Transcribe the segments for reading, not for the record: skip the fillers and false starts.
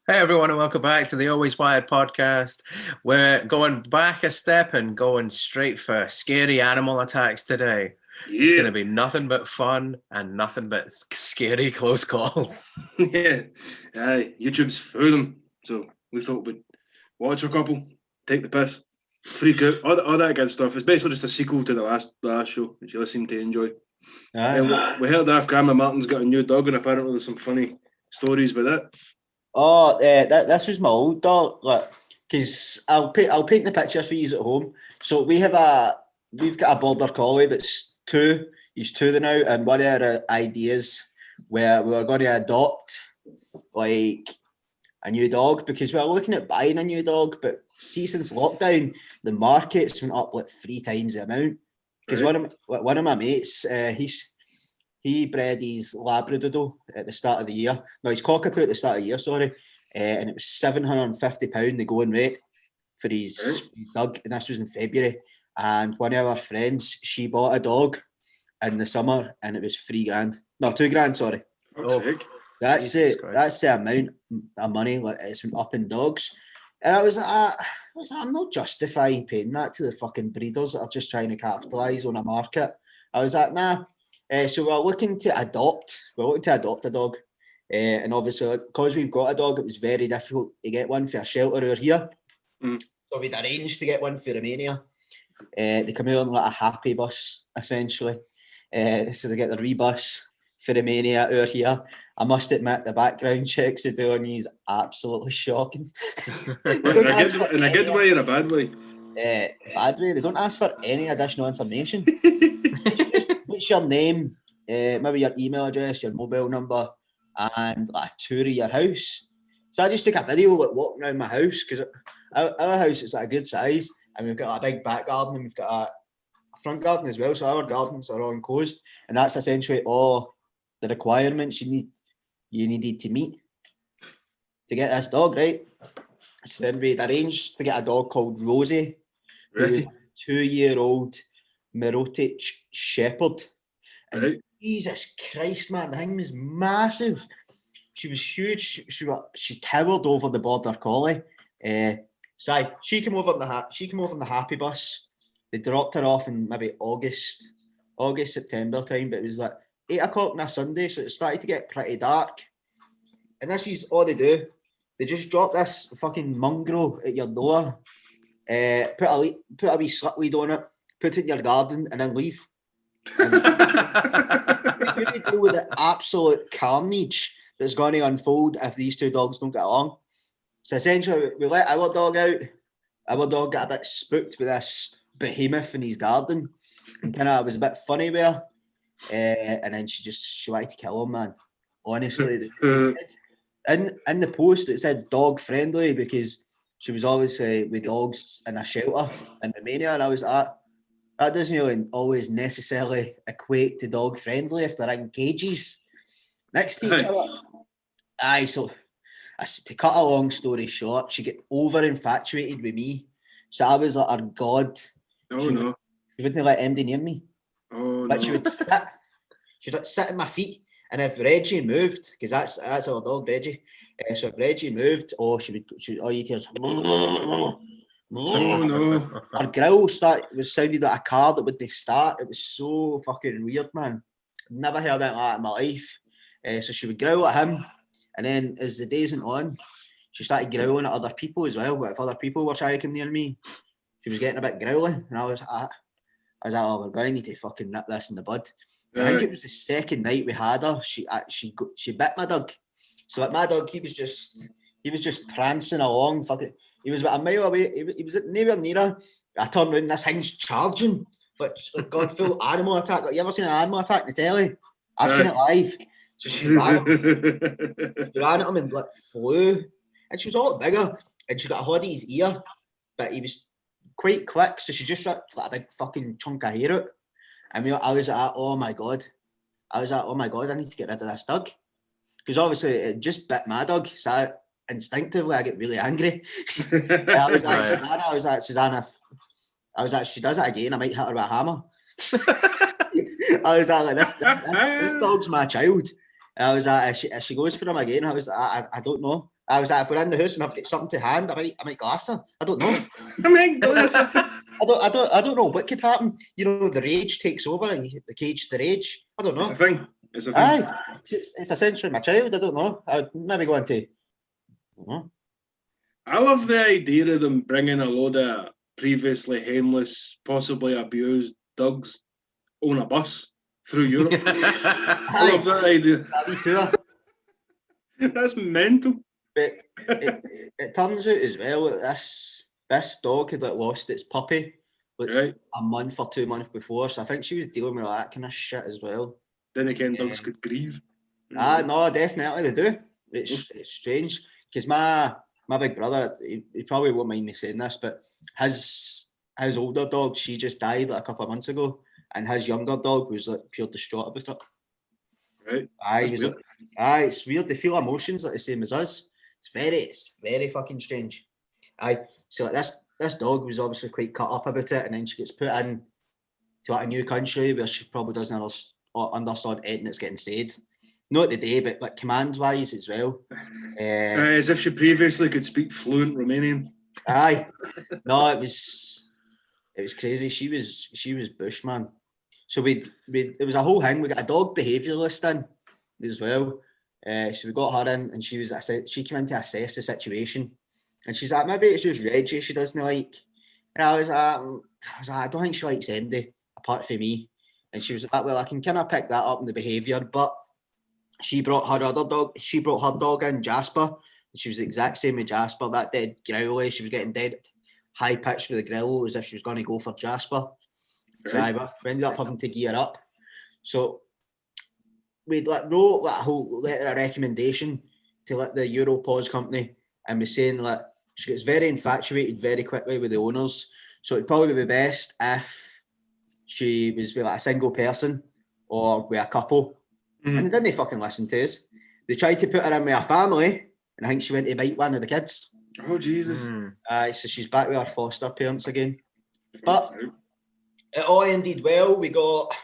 Hey everyone, and welcome back to the Always Wired podcast. We're going back a step and going straight for scary animal attacks today. It's going to be nothing but fun and nothing but scary close calls. Yeah, YouTube's full of them, so we thought we'd watch a couple, take the piss, freak out, all that good stuff. It's basically just a sequel to the last show, which you all seem to enjoy. We heard that Grandma Martin's got a new dog, and apparently there's some funny stories with it. Oh, this was my old dog. Look, because I'll paint the picture for you at home. So we've got a border collie that's two. He's two now, and one of our ideas where we were going to adopt like a new dog because we were looking at buying a new dog, but see, since lockdown, the market's went up like 3 times the amount. Because one of my mates, he bred his Labradoodle at the start of the year. No, his cockapoo at the start of the year, sorry. And it was £750 the going rate for his dog. And this was in February. And one of our friends, she bought a dog in the summer and it was £3,000. No, £2,000, sorry. That's it. That's the amount of money it's been up in dogs. And I was like, I'm not justifying paying that to the fucking breeders that are just trying to capitalise on a market. I was like, nah. So we're looking to adopt a dog. And obviously, because we've got a dog, it was very difficult to get one for a shelter over here. So we'd arranged to get one for Romania. They come out on like a happy bus, essentially. So they get the rebus for Romania over here. I must admit, the background checks they do on you is absolutely shocking. In a good way or a bad way? Bad way. They don't ask for any additional information. What's your name, maybe your email address, your mobile number, and like a tour of your house. So I just took a video like walking around my house because our house is at a good size and we've got a big back garden and we've got a front garden as well. So our gardens are all enclosed and that's essentially all the requirements you needed to meet to get this dog, right? So then we'd arranged to get a dog called Rosie, who was a 2-year-old Merotic shepherd. And Jesus Christ, man, the thing was massive. She was huge. She towered over the border collie. So she came over on the happy bus. They dropped her off in maybe August, September time, but it was like 8 o'clock on a Sunday, so it started to get pretty dark. And this is all they do. They just drop this fucking mongrel at your door, put a wee slip weed on it, put it in your garden, and then leave. And we need to deal with the absolute carnage that's going to unfold if these two dogs don't get along. So essentially, we let our dog out. Our dog got a bit spooked with this behemoth in his garden, and kind of was a bit funny with her. And then she wanted to kill him, man. Honestly, in the post it said dog friendly because she was obviously with dogs in a shelter in Romania, and I was like, that doesn't really always necessarily equate to dog friendly if they're in cages next to each other. So to cut a long story short, she got over infatuated with me. So I was like her god. She wouldn't let anybody near me. But she would sit at my feet. And if Reggie moved, because that's our dog, Reggie. So if Reggie moved, all you hear is Our growl was sounded like a car that wouldn't start. It was so fucking weird, man. Never heard anything like that in my life. So she would growl at him, and then as the days went on, she started growling at other people as well. But if other people were trying to come near me, she was getting a bit growly, and I was like, oh, we're going to need to fucking nip this in the bud. I think it was the second night we had her. She bit my dog. So like my dog, he was just prancing along. Fucking, he was about a mile away. He was nowhere near her. I turned around, and this thing's charging, like gone full animal attack. Like, you ever seen an animal attack in the telly? I've seen it live. So she ran at him and like flew, and she was a lot bigger, and she got a hold of his ear, but he was quite quick. So she just ripped like a big fucking chunk of hair out. I mean, I was like, oh my god, I need to get rid of this dog. Because obviously it just bit my dog. So instinctively I get really angry. I was like, Susanna, she does it again, I might hit her with a hammer. I was like, this dog's my child. And I was like, if she goes for him again, I was like, I don't know. I was like, if we're in the house and I've got something to hand, I might glass her. I don't know. I might glass her. I don't know what could happen. You know, the rage takes over and the cage the rage. I don't know. It's a thing. It's a thing. Aye. It's essentially my child. I don't know. I'd maybe go into. I don't know. I love the idea of them bringing a load of previously homeless, possibly abused dogs on a bus through Europe. I love that idea. That wee tour. That's mental. But it turns out as well that this dog had lost its puppy a month or 2 months before, so I think she was dealing with that kind of shit as well. Then again, dogs could grieve. No, definitely they do. It's strange because my big brother, he probably won't mind me saying this, but his older dog, she just died a couple of months ago, and his younger dog was pure distraught about it. Right. It's weird. They feel emotions the same as us. It's very fucking strange. So this dog was obviously quite cut up about it, and then she gets put in to a new country where she probably doesn't understand anything that's getting said. Not today, but command-wise as well. As if she previously could speak fluent Romanian. Aye. No, it was crazy. She was bush, man. So it was a whole thing. We got a dog behaviouralist in as well. So we got her in, and she came in to assess the situation. And she's like, maybe it's just Reggie she doesn't like. And I was like, I don't think she likes Andy, apart from me. And she was like, well, I can kind of pick that up in the behaviour, but she brought her dog in, Jasper, and she was the exact same with Jasper, that dead growly. She was getting dead high pitched with the growl as if she was going to go for Jasper. Right. So we ended up having to gear up. So we wrote a whole letter of recommendation to the Europause company, and we're saying that she gets very infatuated very quickly with the owners. So it'd probably be best if she was with a single person or with a couple. Mm-hmm. And they didn't fucking listen to us. They tried to put her in with a family, and I think she went to bite one of the kids. Oh, Jesus. So she's back with her foster parents again. But it all ended well. We got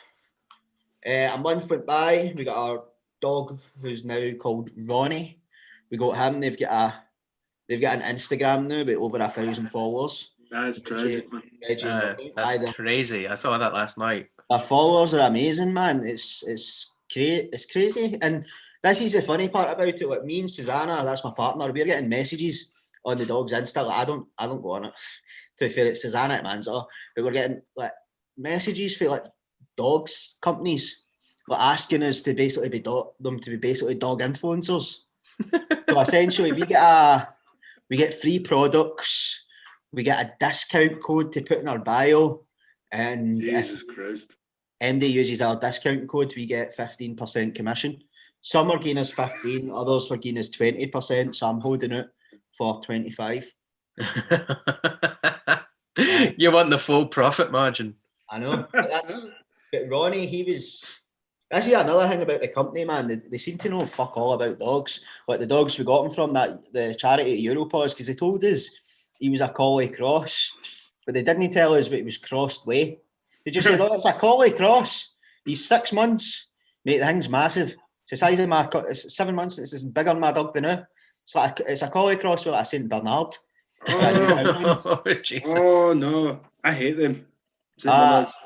a month went by. We got our dog, who's now called Ronnie. We got him. They've got an Instagram now with over 1,000 followers. That's tragic, man. That's crazy. I saw that last night. Our followers are amazing, man. It's crazy. And this is the funny part about it. Like, me and Susanna, that's my partner, we're getting messages on the dog's Insta. Like, I don't go on it. To be fair, it's Susanna at Manzo, but we're getting messages for dogs companies asking us to basically be dog influencers. So essentially, we get free products, we get a discount code to put in our bio, and Jesus Christ. MD uses our discount code, we get 15% commission. Some are giving us 15, others were giving us 20%, so I'm holding it for 25. You want the full profit margin. I know. But Ronnie, this is another thing about the company, man. They seem to know fuck all about dogs. Like the dogs we got him from the charity Europause, because they told us he was a collie cross, but they didn't tell us that he was crossed way. They just said, "Oh, it's a collie cross. He's 6 months, mate. The thing's massive. It's the size of my 7 months. It's bigger than my dog than now. It's a collie cross with a Saint Bernard." Oh, Jesus. Oh no, I hate them.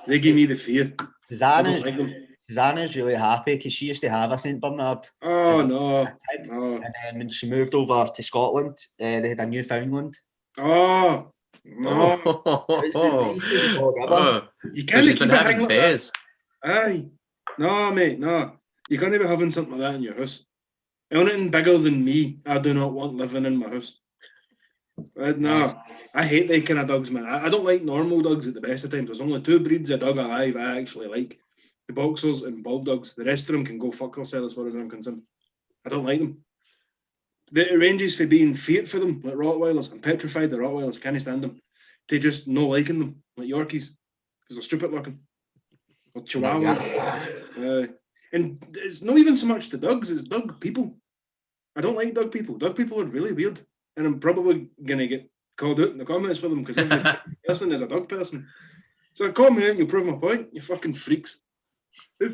They give me the fear. Zana's really happy because she used to have a Saint Bernard. Oh no. And then when she moved over to Scotland, they had a Newfoundland. Oh no. It's the nicest dog ever. You can't keep having like bears. Aye. No, mate, no. You can't be having something like that in your house. Anything bigger than me, I do not want living in my house. No, I hate that kind of dogs, man. I don't like normal dogs at the best of times. There's only 2 breeds of dog alive I actually like. The boxers and bulldogs. The rest of them can go fuck themselves as far as I'm concerned. I don't like them. It ranges for being feared for them, like Rottweilers. I'm petrified the Rottweilers, can't stand them. To just no liking them, like Yorkies, because they're stupid looking. Or Chihuahuas. And it's not even so much the dogs, it's dog people. I don't like dog people. Dog people are really weird. And I'm probably going to get called out in the comments for them because every person is a dog person. So call me out and you'll prove my point, you fucking freaks. They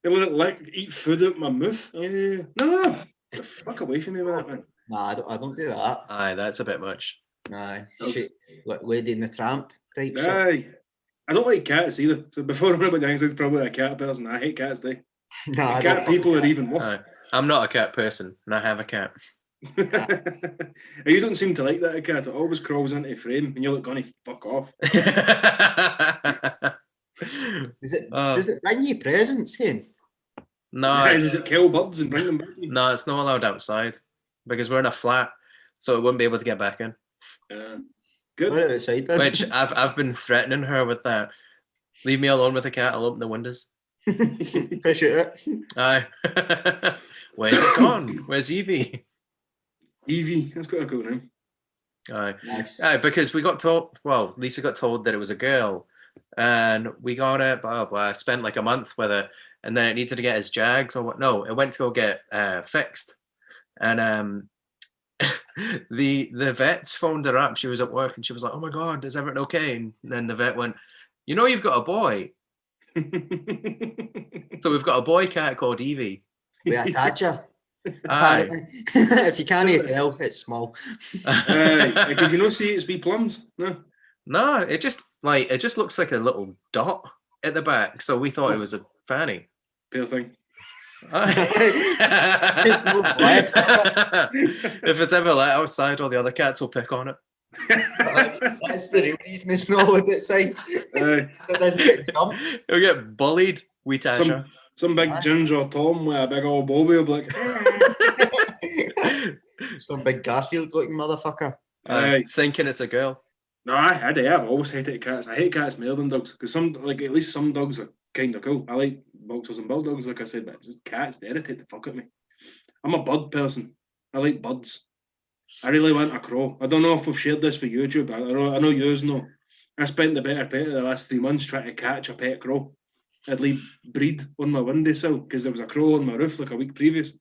let it eat food out my mouth. No. The fuck away from me with that, man. Nah, I don't do that. Aye, that's a bit much. Nah, Dogs. shit, like Lady and the Tramp type shit. Aye. I don't like cats either. So before I'm about the it's probably a cat person. I hate cats, they. Nah, I Cat don't people fuck are even worse. Aye. I'm not a cat person, and I have a cat. You don't seem to like that cat. It always crawls into frame, and you're like, gonna fuck off. Does it bring you presents, him? No, Does it kill birds and bring them back to you? no, it's not allowed outside because we're in a flat, so it wouldn't be able to get back in. Good. What outside then? Which I've been threatening her with that. Leave me alone with the cat. I'll open the windows. Fish it. Aye. Where's it gone? Where's Evie? Evie, that's got a cool name. Aye. Nice. Aye, because we got told. Well, Lisa got told that it was a girl, and we got it. Blah blah. I spent like a month with it, and then it needed to get his Jags or what? No, it went to go get fixed, and the vets phoned her up. She was at work, and she was like, "Oh my god, is everything okay?" And then the vet went, "You know, you've got a boy." So we've got a boy cat called Evie. We attach her. Aye. If you can't tell, it's small. Did you not see its wee plums? No. No, it just looks like a little dot at the back. So we thought it was a fanny. Pale thing. There's no flesh. If it's ever let outside, all the other cats will pick on it. That's the real reason it's not allowed outside. It doesn't get dumped. It'll get bullied. We Tasha. Some big ginger Tom with a big old Bobby will be like, Some big Garfield looking motherfucker. Thinking it's a girl. no, I've always hated cats. I hate cats more than dogs because at least some dogs are kind of cool. I like boxers and bulldogs, like I said, but just cats, they irritate the fuck out of me. I'm a bird person. I like birds. I really want a crow. I don't know if we've shared this with YouTube. I know yours know. I spent the better part of the last 3 months trying to catch a pet crow. I'd leave breed on my windowsill because there was a crow on my roof like a week previous.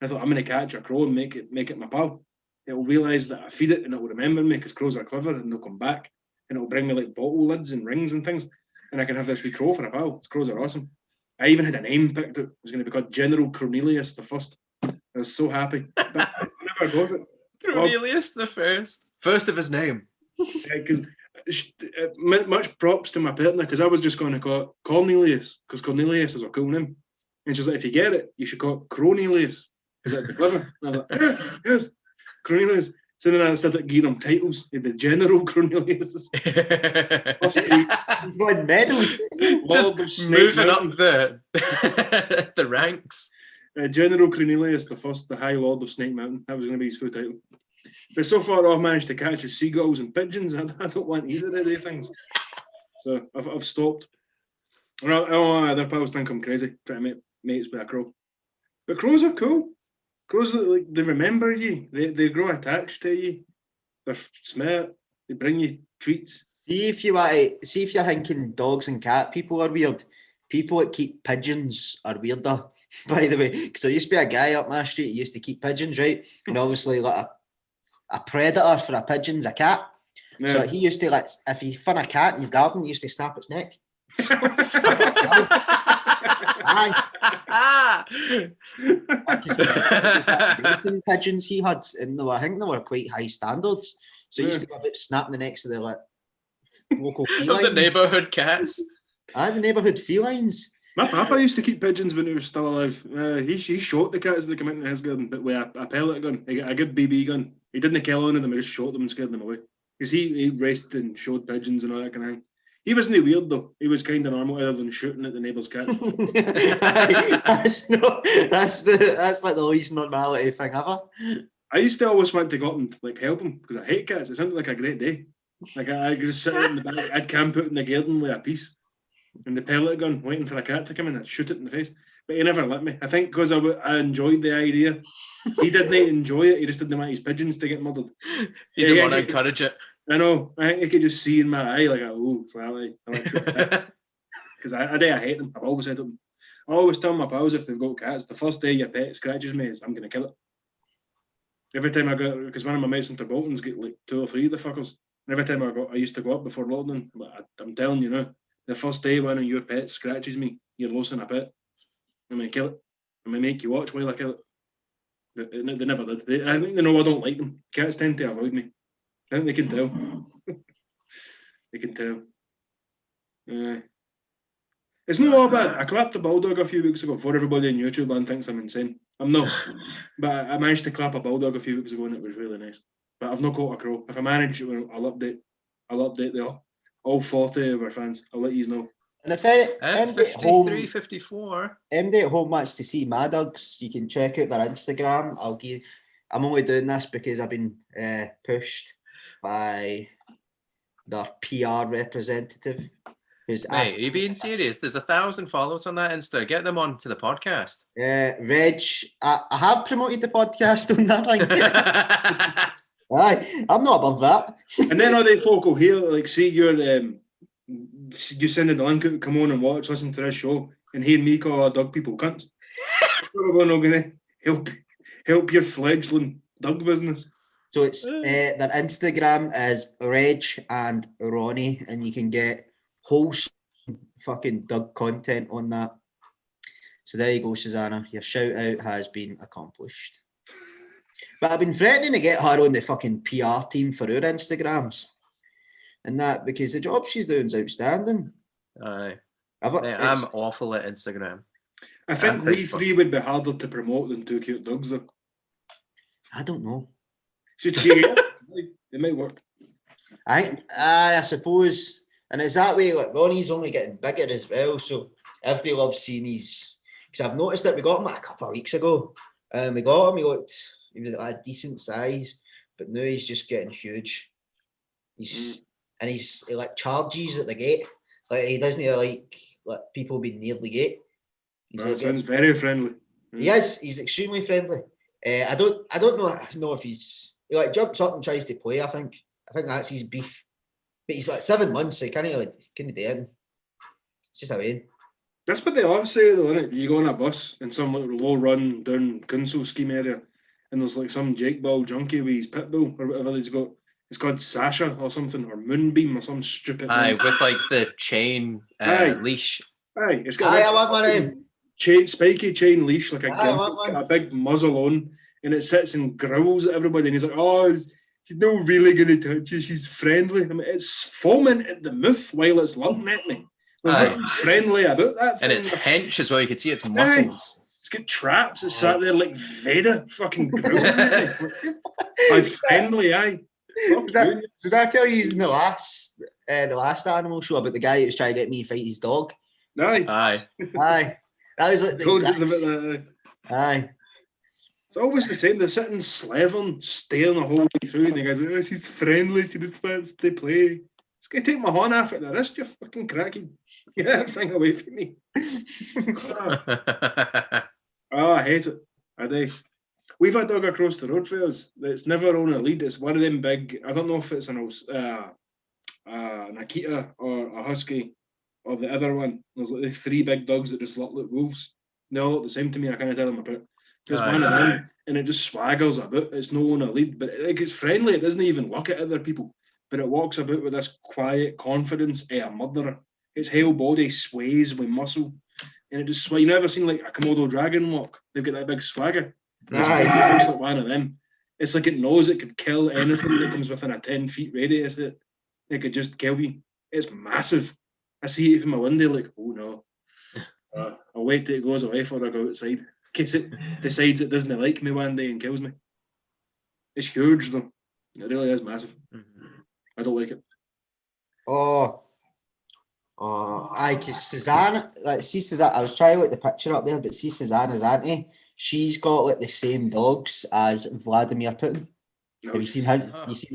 I thought, I'm going to catch a crow and make it my pal. It'll realise that I feed it and it will remember me because crows are clever and they'll come back and it'll bring me like bottle lids and rings and things and I can have this wee crow for a pal. Crows are awesome. I even had a name picked out. It was going to be called General Cornelius the First. I was so happy. But I never got it. Cornelius the First of his name. Because much props to my partner because I was just going to call it Cornelius because Cornelius is a cool name. And she's like, if you get it, you should call it Cornelius because that'd be clever. And I was like, yes, Cornelius. So then I started giving him titles. The General Cornelius. Won medals. Just moving up the the ranks. General Cornelius the First, the High Lord of Snake Mountain. That was going to be his full title. But so far, I've managed to catch his seagulls and pigeons. I don't want either of these things. So I've stopped. Other pals think I'm crazy trying to make mates with a crow. But crows are cool. Crows, like, they remember you. They grow attached to you. They're smart. They bring you treats. See if you're thinking dogs and cat people are weird. People that keep pigeons are weirder, by the way. Because there used to be a guy up my street who used to keep pigeons, right? And obviously, like a predator for a pigeon's a cat. Yeah. So he used to, like, if he found a cat in his garden, he used to snap its neck. Pigeons he had, and I think they were quite high standards. So he used to go about snapping the necks of the local felines. Of the neighbourhood cats. The neighbourhood felines. My papa used to keep pigeons when he was still alive. He shot the cats that come into his garden, but with a pellet gun, a good BB gun. He didn't kill on them, he just shot them and scared them away. Because he raced and showed pigeons and all that kind of thing. He wasn't weird though. He was kind of normal, other than shooting at the neighbour's cat. That's like the least normality thing ever. I used to always want to go up and like help him because I hate cats. It sounded like a great day. Like I could just sit out in the back. I'd camp out in the garden with a piece and the pellet gun, waiting for a cat to come in. I'd shoot it in the face. But he never let me. I think because I enjoyed the idea. He didn't enjoy it. He just didn't want his pigeons to get murdered. He didn't want to encourage it. I know. I think he could just see in my eye like, oh, it's like because I hate them. I've always hated them. I always tell my pals if they've got cats, the first day your pet scratches me is I'm going to kill it. Every time I go, because one of my mates in Bolton's get like 2 or 3 of the fuckers. And every time I used to go up before lockdown, I'm telling you now, the first day one of your pets scratches me, you're losing a pet. I'm going to kill it. I'm going to make you watch while I kill it. They never did. I think they know I don't like them. Cats tend to avoid me. I think they can tell. They can tell. It's not all bad. I clapped a bulldog a few weeks ago before everybody on YouTube land thinks I'm insane. I'm not. But I managed to clap a bulldog a few weeks ago and it was really nice. But I've not caught a crow. If I manage, I'll update the all 40 of our fans. I'll let you know. And if MD at 53, home, 54. MD at home wants to see my dogs, you can check out their Instagram. I'm only doing this because I've been pushed by their PR representative. Mate, are you being serious? There's 1,000 followers on that Insta. Get them on to the podcast. Reg, I have promoted the podcast on that link. Aye, I'm not above that. And then all the folk will hear, like, see your you sending the link out, come on and watch, listen to this show, and hear me call our dog people cunts. We're not going to help your fledgling dog business. So it's their Instagram is Reg and Ronnie, and you can get wholesome fucking dog content on that. So there you go, Susanna. Your shout out has been accomplished. But I've been threatening to get her on the fucking PR team for her Instagrams. And that because the job she's doing is outstanding. Aye. I'm awful at Instagram. I think we three would be harder to promote than two cute dogs, though. I don't know. It might work. I suppose. And it's that way, like Ronnie's only getting bigger as well. So if they love seeing his, because I've noticed that we got him like a couple of weeks ago. We got him, he was like a decent size, but now he's just getting huge. He like charges at the gate. Like he doesn't like people being near the gate. Sounds very friendly. He is. He's extremely friendly. I don't know if he like jumps up and tries to play. I think that's his beef. But he's like 7 months, so he can't do anything. It's just a way. That's what they always say, though, isn't it? You go on a bus in some like low run down Kunsel scheme area, and there's like some Jake Ball junkie with his pit bull or whatever he's got. It's called Sasha or something, or Moonbeam or some stupid. Aye, with like the chain leash. Aye, it's got I want my name. Spiky chain leash, like a big muzzle on, and it sits and growls at everybody, and he's like, "Oh, she's not really going to touch you. She's friendly." I mean, it's foaming at the mouth while it's looking at me. There's nothing friendly about that. And it's hench as well. You can see its muscles. It's got traps. It's sat there like Vader, fucking growling at me. I'm friendly, aye. Did I tell you in the last animal show about the guy who was trying to get me to fight his dog? Aye. That was like the Aye. It's always the same. They're sitting slavering, staring the whole way through, and the guy's like, "Oh, she's friendly. She just wants to play. It's going to take my horn off at the wrist. You're fucking cracking. Get that thing away from me." I hate it. I do. We've had a dog across the road for us that's never on a lead. It's one of them big, I don't know if it's an Akita or a Husky or the other one. There's like the three big dogs that just look like wolves. They all look the same to me. I can't tell them apart. It's one of them, and it just swaggles about. It's no on a lead, but it's friendly. It doesn't even look at other people, but it walks about with this quiet confidence of a murderer. Its whole body sways with muscle, and it just you never seen like a Komodo dragon walk? They've got that big swagger. It looks like one of them. It's like it knows it could kill anything that comes within a 10 feet radius. It could just kill you. It's massive. I see it from my window, like, oh no. I'll wait till it goes away before I go outside. In case it decides it doesn't like me one day and kills me. It's huge though. It really is massive. I don't like it. Because Susanna, Susanna, I was trying to look the picture up there, but see Susanna's auntie, she's got like the same dogs as Vladimir Putin. No, Have you seen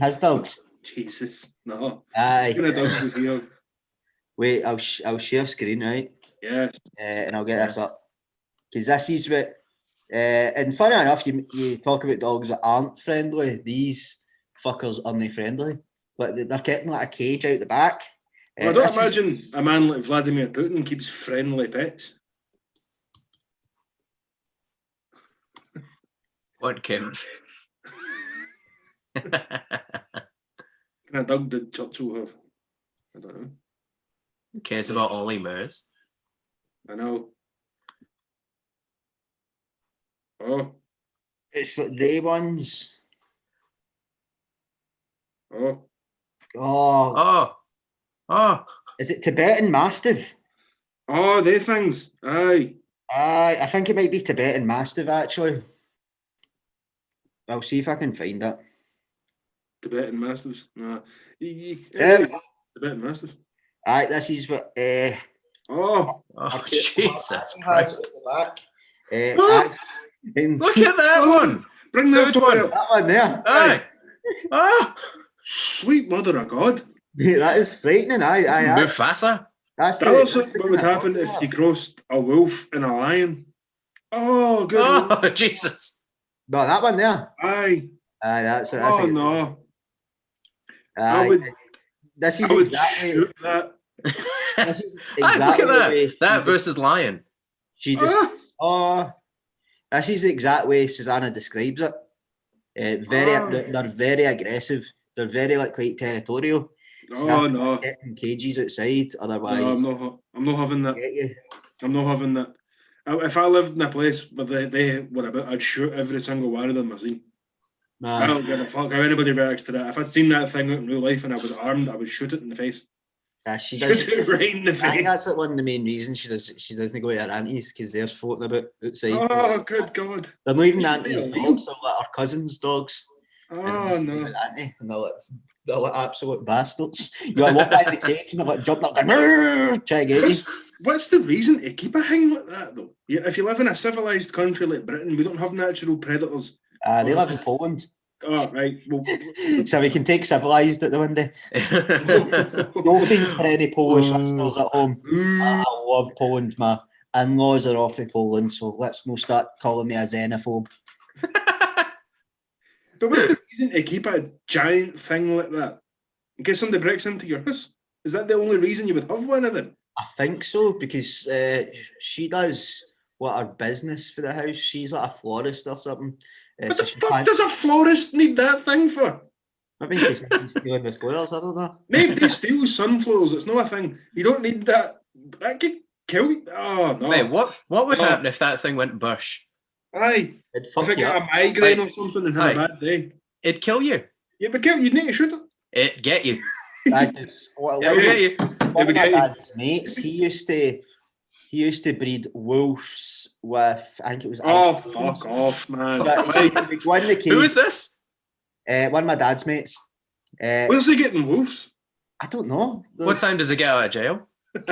his dogs? Jesus, no. Aye. What kind of dogs was he on? Wait, I'll share screen, right? Yes. And I'll get this up. Because this is what, and funny enough, you talk about dogs that aren't friendly. These fuckers aren't friendly. But they're kept in like a cage out the back. Well, I don't imagine a man like Vladimir Putin keeps friendly pets. What counts? What kind of dog did Churchill have? I don't know. Who cares about all lemurs? I know. Oh. It's like they ones. Oh. Oh, Oh. Oh. is it Tibetan Mastiff? Oh, they things. Aye. I think it might be Tibetan Mastiff, actually. I'll see if I can find it. Tibetan Mastiffs. Nah. Yeah. Tibetan Mastiff. Aye, this is what... Oh. Oh, Jesus has Christ. at the back. Ah! Aye. And Look at that Oh, one. Bring that Third photo one. up. that one there. Aye. Ah. Sweet mother of God. That is frightening. Aye, It's aye. Mufasa. That's Tell us that's the what would kind of happen dog if they you are. crossed a wolf and a lion. Oh, good. Oh, Jesus. No, that one there. Aye. Aye, that's Oh, a good one. no. Aye, I this is would exactly. shoot that. This is Aye, look exactly at the way that. That versus lion. she just. Ah! Oh, this is the exact way Susanna describes it. They're very aggressive. They're very quite territorial. So you Oh, have to no. get in cages outside, otherwise No, I'm not having that. get you. I'm not having that. If I lived in a place where they were about, I'd shoot every single one of them I seen. I don't give a fuck how anybody reacts to that. If I'd seen that thing out in real life and I was armed, I would shoot it in the face. She does. Shoot it right in the I think face. that's one of the main reasons she doesn't go to her aunties, because they're floating about outside. Oh, good God. They're not even They're aunties' illegal. dogs, they're like our cousins' dogs. Oh, And no. auntie, and they're like absolute bastards. You like walk by the cage and they're like jumping up, going, try to get you. What's the reason to keep a thing like that, though? Yeah, if you live in a civilised country like Britain, we don't have natural predators. They live in Poland, Oh, right. Well, so we can take civilised at the window. Joking for any Polish listeners at home. I love Poland. My in-laws are off of Poland, so let's not start calling me a xenophobe. but what's the reason to keep a giant thing like that? In case somebody breaks into your house? Is that the only reason you would have one of them? I think so, because she does her business for the house. She's like a florist or something. What the fuck does a florist need that thing for? Maybe in case he's stealing the flowers, I don't know. Nobody steals sunflowers. It's not a thing. You don't need that. That could kill you. Oh, no. Mate, what would No. happen if that thing went bush? Aye. It'd If fuck I you get up. a migraine Aye. or something and have a Aye. bad day. It'd kill you. Yeah, but kill, you'd need to shoot it. It'd get you. One It'll get you. of my dad's mates, he used to breed wolves with, I think it was. Oh, Alsatians. fuck off, man. But you see, they would go in the cage. Who is this? One of my dad's mates. Where's he getting wolves? I don't know. What time does he get out of jail? You're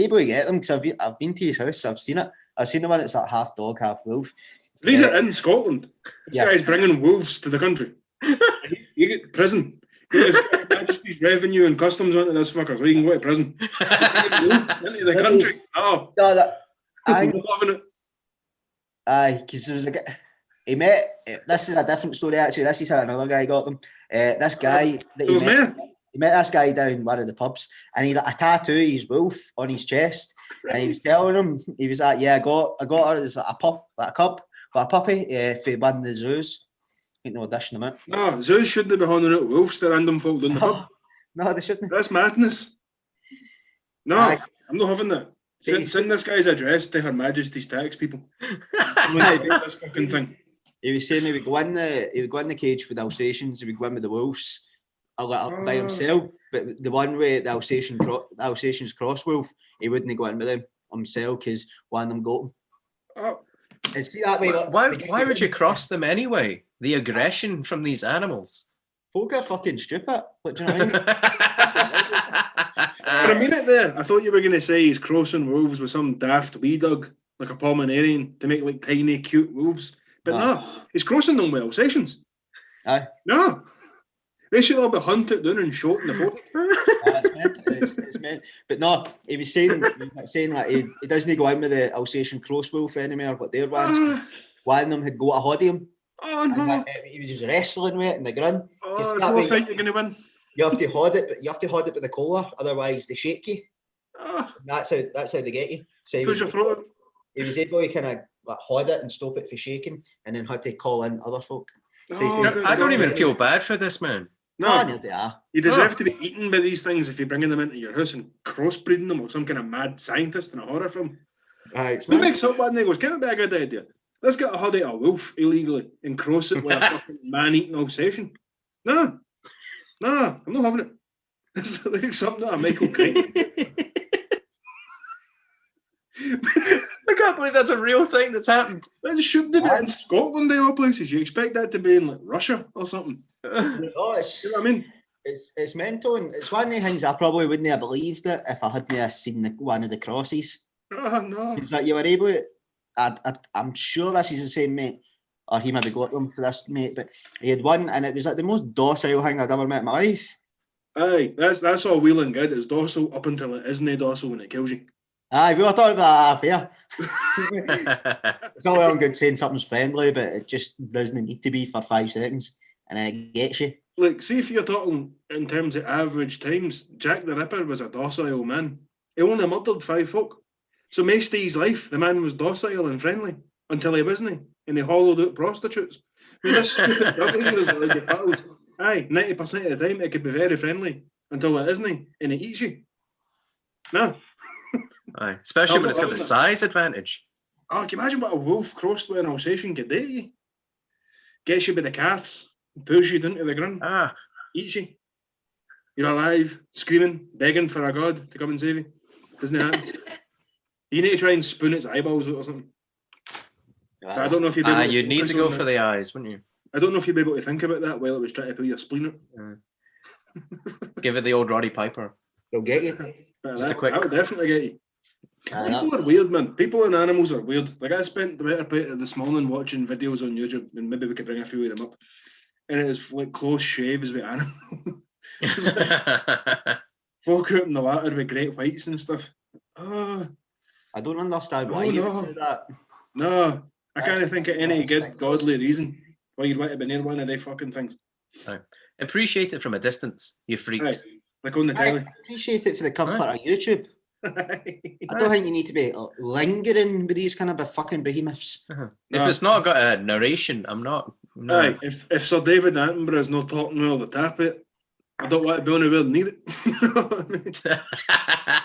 able to get them, because I've been to his house. I've seen it. I've seen the one that's like half dog, half wolf. These are in Scotland. This yeah. guy's bringing wolves to the country. You get prison. His Majesty's revenue and customs onto this fucker, so he can go to prison. Wolves into the country. Oh, No, I'm loving it. Aye, because there was a guy. He met. This is a different story actually. This is how another guy got them. This guy that So he met this guy down one of the pubs, and he had a tattoo of his wolf on his chest, and he was telling him, he was like, "Yeah, I got her as a pup, like a cub, got a puppy for one of the zoos." Ain't no dishing them out. No, zoos shouldn't be handing out wolves to random folk down the pub. No, they shouldn't. That's madness. No, Aye. I'm not having that. Send this guy's address to Her Majesty's tax people. I'm going to take this fucking thing. He was saying he would go in the cage with the Alsatians. He would go in with the wolves, by himself. But the one way the Alsatians cross wolf, he wouldn't go in with them himself because one of them got him. Oh. And see that way. Why would you cross them anyway? The aggression from these animals. Folk are fucking stupid. What do you know what I mean? For a minute there, I thought you were going to say he's crossing wolves with some daft wee dog, like a Pomeranian, to make like tiny, cute wolves. But no, he's crossing them with Alsatians. Aye. No. They should all be hunted down and shot in the photo. It's meant. But no, he was saying like he doesn't go in with the Alsatian cross wolf anymore, but their ones, one of them had got a hold of him. Oh no. He was just wrestling with it in the ground. Oh, it's no fight you're going to win. You have to hold it, but you have to hold it with the collar, otherwise they shake you. Oh. That's how they get you. So he was able to kind of hold it and stop it from shaking, and then had to call in other folk. So I don't even feel bad for this man. No, they are. You deserve to be eaten by these things if you're bringing them into your house and crossbreeding them with some kind of mad scientist in a horror film. Who makes up one and goes, "Can it be a good idea?" Let's get a hoodie at a wolf illegally and cross it with a fucking man-eating Alsatian. Nah, I'm not having it. It's like something that a Michael Crichton. I can't believe that's a real thing that's happened. That shouldn't be in Scotland, of all places. You expect that to be in like Russia or something. Oh, it's, You know what I mean? it's mental, and it's one of the things I probably wouldn't have believed it if I hadn't seen one of the crosses. Oh, no. It's like you were able to, I'm sure this is the same mate, or he maybe got them for this mate, but he had one, and it was like the most docile thing I'd ever met in my life. Aye, that's all well and good. It's docile up until it isn't docile when it kills you. Aye, we were talking about that fair. It's all well and good saying something's friendly, but it just doesn't need to be for 5 seconds, and then it gets you. Like, see if you're talking in terms of average times, Jack the Ripper was a docile man. He only murdered 5 folk. So most of his life, the man was docile and friendly until he wasn't, and he hollowed out prostitutes. I mean, this stupid drug here is like the battles. Aye, 90% of the time it could be very friendly until it isn't, and it eats you. No. Aye. Especially when it's got the size advantage. Oh, can you imagine what a wolf crossed with an Alsatian could do to you? Gets you by the calves, pulls you down to the ground, eats you. You're alive, screaming, begging for a god to come and save you. Doesn't happen. You need to try and spoon its eyeballs out or something. I don't know if you'd be able to you'd need to go for the eyes, wouldn't you? I don't know if you'd be able to think about that while it was trying to pull your spleen out. Give it the old Roddy Piper. They'll get you. Just a quick. That would definitely get you. People are weird, man. People and animals are weird. Like, I spent the better part of this morning watching videos on YouTube, and maybe we could bring a few of them up. And it was like close shaves with animals. Folk out in the water with great whites and stuff. Oh, I don't understand why Oh, you no. do that. no. I can't think of any good godly reason why you'd want to be near one of they fucking things. Appreciate it from a distance, you freaks. Aye, like on the telly. I appreciate it for the comfort of YouTube. I don't think you need to be lingering with these kind of fucking behemoths. If it's not got a narration, I'm not. No. Aye, if Sir David Attenborough is not talking well the tap it, I don't want to be anywhere near it. You know what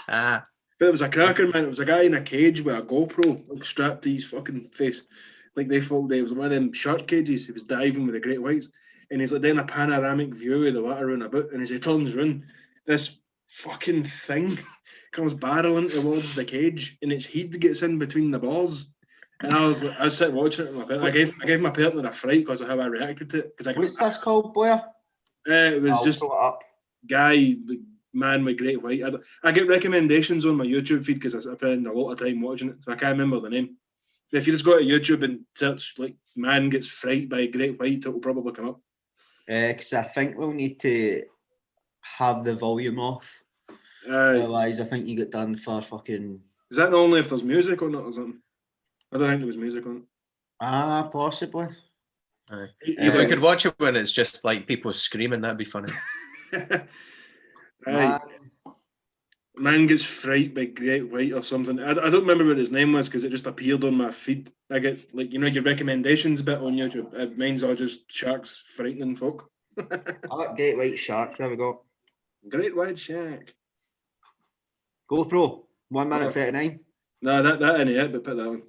I mean? But it was a cracker, man. It was a guy in a cage with a GoPro like, strapped to his fucking face. Like they thought it was one of them shark cages. He was diving with the great whites. And he's like doing a panoramic view of the water around about. And as he turns around, this fucking thing comes barreling towards the cage. And its head gets in between the balls. And I was sitting watching it with my partner. I gave my partner a fright because of how I reacted to it. What's this called, boy? It was I'll just pull it up. guy, the man with great white. I get recommendations on my YouTube feed because I spend a lot of time watching it, so I can't remember the name. If you just go to YouTube and search like "man gets fright by great white," it'll probably come up. Because I think we'll need to have the volume off. Otherwise, I think you get done for fucking. Is that only if there's music on it or something? I don't think there was music on it. Possibly. If we could watch it when it's just like people screaming, that'd be funny. Man gets fright by great white or something. I don't remember what his name was because it just appeared on my feed. I get like your recommendations bit on YouTube. Mine's all just sharks frightening folk. Great white shark. There we go. Great white shark. GoPro. 1 minute 39. No, that ain't it. But put that on.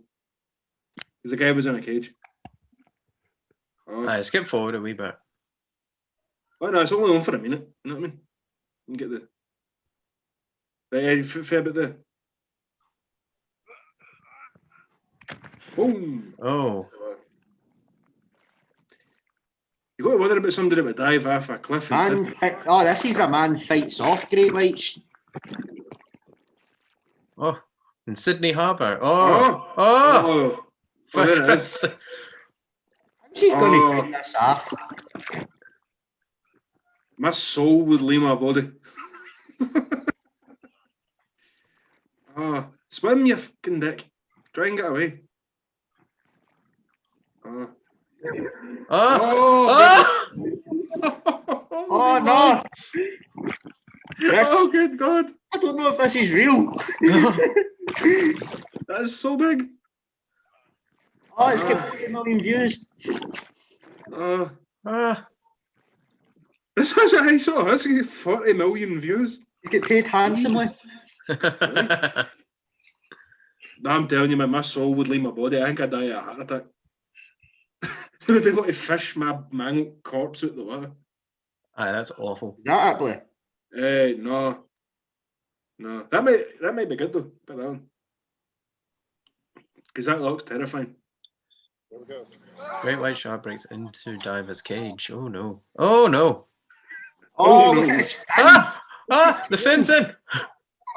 Because the guy was in a cage. Skip forward a wee bit. Oh no, it's only on for a minute. You know what I mean? You can get the. Right, fair bit there. Boom! Oh. You got to wonder about somebody that would dive off a cliff. This is a man fights off great whites. Oh, in Sydney Harbour. Oh. There it is. How's he going to find this off? My soul would leave my body. Swim, you fucking dick. Try and get away. Oh no! Oh, good God. I don't know if this is real. That is so big. Oh, it's got 40 million views. This is I saw. This got 40 million views. He's get paid handsomely. I'm telling you, man, my soul would leave my body. I think I'd die of a heart attack. They'd be able to fish my mangled corpse out the water. Aye, that's awful. Is that Apley? No. That might be good though. Put that on. Because that looks terrifying. Great white shark breaks into diver's cage. Oh no. Oh no. Oh, no. look at his fin. The fin's in.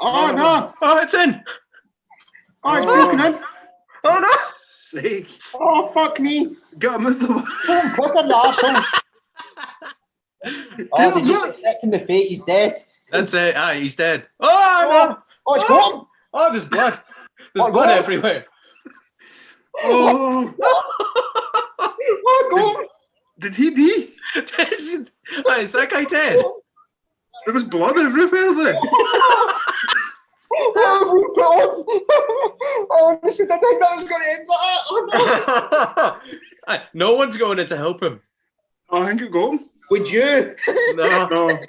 Oh, no. Oh, it's in. Oh, it's broken in. Oh no. Sake. Oh, fuck me. Get him out the water. Oh, what an arsehole. Oh, they just accepting the fate. He's dead. That's it. He's dead. Oh no. Oh, it's gone. Oh, there's blood. There's Oh, blood God. everywhere. Oh. Oh, gone. Did he die? Is that guy dead? There was blood everywhere there. Oh, my God. Oh, honestly, I think that was going to end like that. Oh, no. No one's going in to help him. Oh, I think it got him. Would you? No. No.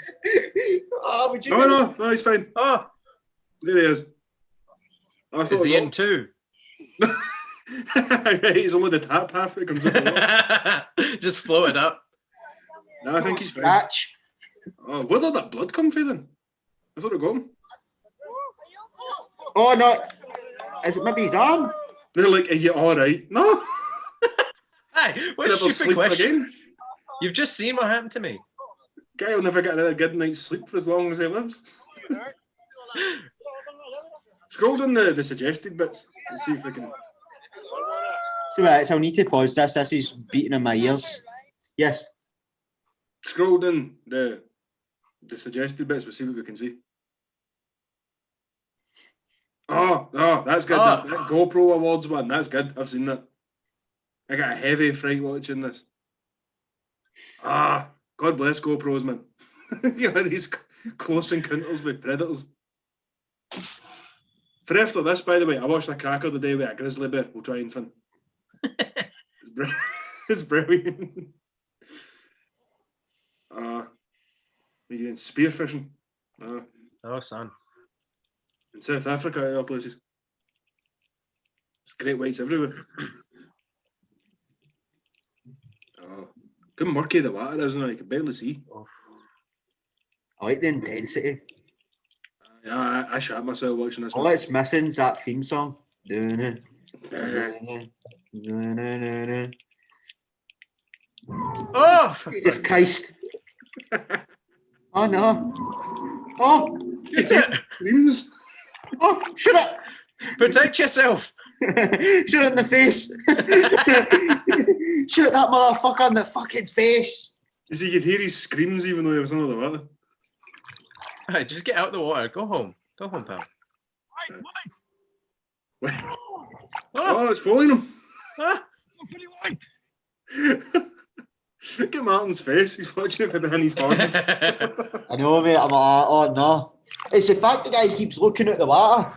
Oh, would you? No, he's fine. Oh, There he is. I thought is he it in too? got him. Right, he's only the top half that comes up the water. Just floated up. No, I think he's fine. Scratch. Oh, where did that blood come from then? I thought it got him. Oh, no. Is it maybe his arm? They're like, are you alright? No. Hey, what a Never stupid sleep question. again. You've just seen what happened to me. Guy will never get another good night's sleep for as long as he lives. Scroll down the suggested bits and see if we can. So, I'll need to pause this. This is beating in my ears. Yes. Scroll down the suggested bits. We'll see what we can see. Oh, that's good. Oh. That GoPro Awards one, that's good. I've seen that. I got a heavy fright watching this. God bless GoPros, man. You know, these close encounters with predators. For after this, by the way, I watched a cracker today with a grizzly bear. We'll try and fin. It's brilliant. We're doing spearfishing. Oh, son. In South Africa, other places. There's great whites everywhere. Good murky the water is, and I can barely see. I like the intensity. Yeah, I shat myself watching this All one. it's missing is that theme song. Oh, Oh, Jesus Christ. Oh, no. Oh, it's it. Screams. oh, shoot it. Protect yourself. Shoot it in the face. Shoot that motherfucker in the fucking face. You see, you could hear his screams even though he was under the water. Right, just get out of the water. Go home. Go home, pal. Oh, it's following him. Ah. Look at Martin's face. He's watching it from behind his harness. I know, mate. I'm like, oh, no. It's the fact the guy keeps looking at the water.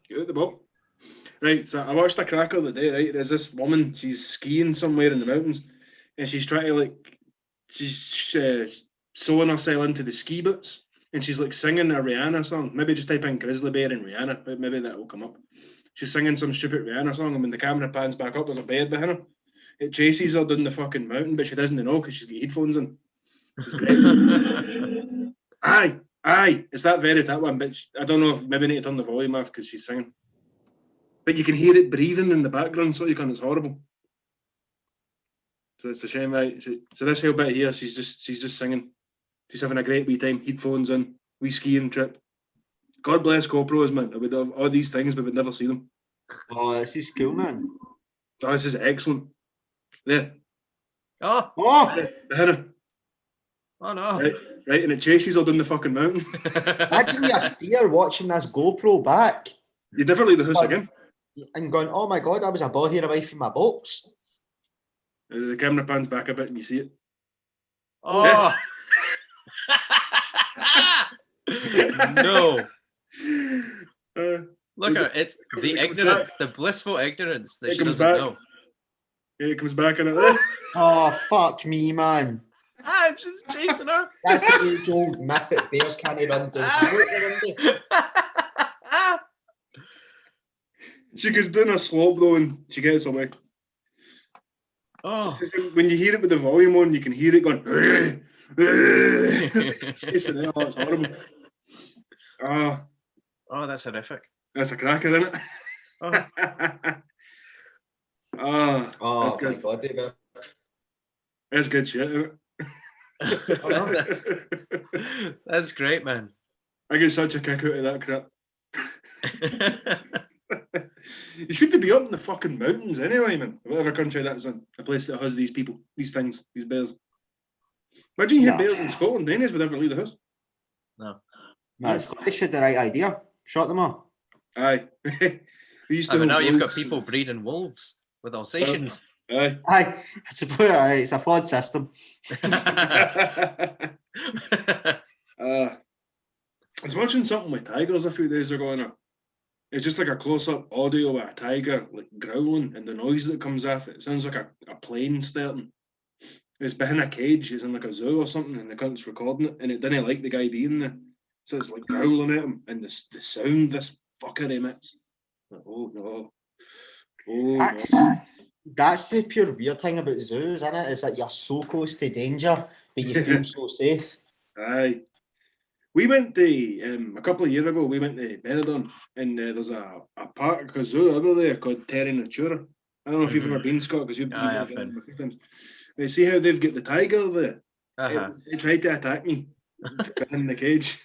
Get out the boat. Right, so I watched a cracker the day, right? There's this woman, she's skiing somewhere in the mountains, and she's trying to, she's sewing herself into the ski boots, and she's, singing a Rihanna song. Maybe just type in Grizzly Bear and Rihanna, but maybe that will come up. She's singing some stupid Rihanna song, and when the camera pans back up, there's a bed behind her. It chases her down the fucking mountain, but she doesn't know because she's got headphones in. It's great. Aye, it's that one, but I don't know if maybe I need to turn the volume off because she's singing. But you can hear it breathing in the background, so you can. It's horrible. So it's a shame, right? So this whole bit here, she's just singing. She's having a great wee time. Headphones in, wee skiing trip. God bless GoPros, man. I would have all these things, but we'd never see them. Oh, this is cool, man. Oh, this is excellent. There. Oh, Oh, Behind her. oh no. Right, and it chases her down the fucking mountain. imagine your fear watching this GoPro back You'd never leave the house again. and going, oh my God, I was a ball here away from my box. The camera pans back a bit and you see it. Oh. No. Look at it. It's the ignorance, the blissful ignorance that It she comes doesn't back. know. Yeah, it comes back in it. Oh, fuck me, man. It's just chasing her. That's the age-old myth that bears can't run down. She goes down a slope though, and she gets away. Oh. When you hear it with the volume on, you can hear it going. Chasing it. Oh, it's horrible. Oh, that's horrific. That's a cracker, isn't it? Oh that's my good. god, David. That's good shit, isn't it? That's great, man. I get such a kick out of that crap. You should be up in the fucking mountains anyway, man. Whatever country that's in, a place that has these people, these things, these bears. Imagine you had bears in Scotland, Daniels would never leave the house. No, Scottish had the right idea. Shot them all. Aye. but now you've got people breeding wolves with Alsatians. Aye. I suppose it's a flawed system. I was watching something with tigers a few days ago, and it's just like a close-up audio of a tiger like growling, and the noise that comes off it sounds like a plane starting. It's behind a cage, it's in like a zoo or something, and the cunt's recording it, and it didn't like the guy being there, so it's like growling at him, and the sound this fucker emits. Like, oh no. That's the pure weird thing about zoos, isn't it? Is that you're so close to danger, but you feel so safe. Aye. We went to, a couple of years ago, we went to Benidorm, and there's a park, a zoo over there called Terra Natura. I don't know if you've ever been, Scott, because you've been I have there been. a few times. They see how they've got the tiger there. Uh-huh. They tried to attack me in the cage.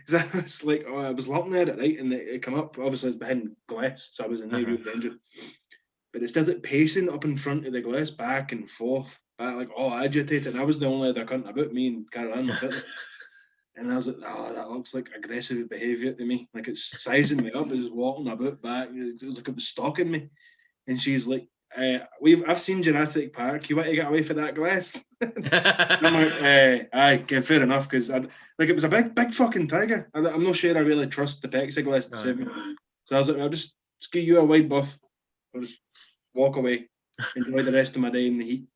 So I was like, I was looking at it, right, and it come up. Obviously, it's behind glass, so I was in no real danger. But it started pacing up in front of the glass, back and forth, like all agitated. I was the only other cunt about, me and Caroline were sitting. And I was like, oh, that looks like aggressive behaviour to me. Like it's sizing me up, it's walking about back. It was like it was stalking me. And she's like, I've seen Jurassic Park. You want to get away from that glass? I'm like, aye, fair enough. Because it was a big fucking tiger. I'm not sure I really trust the plexiglass to save me. So I was like, I'll just give you a wide buff. I'll just walk away, enjoy the rest of my day in the heat.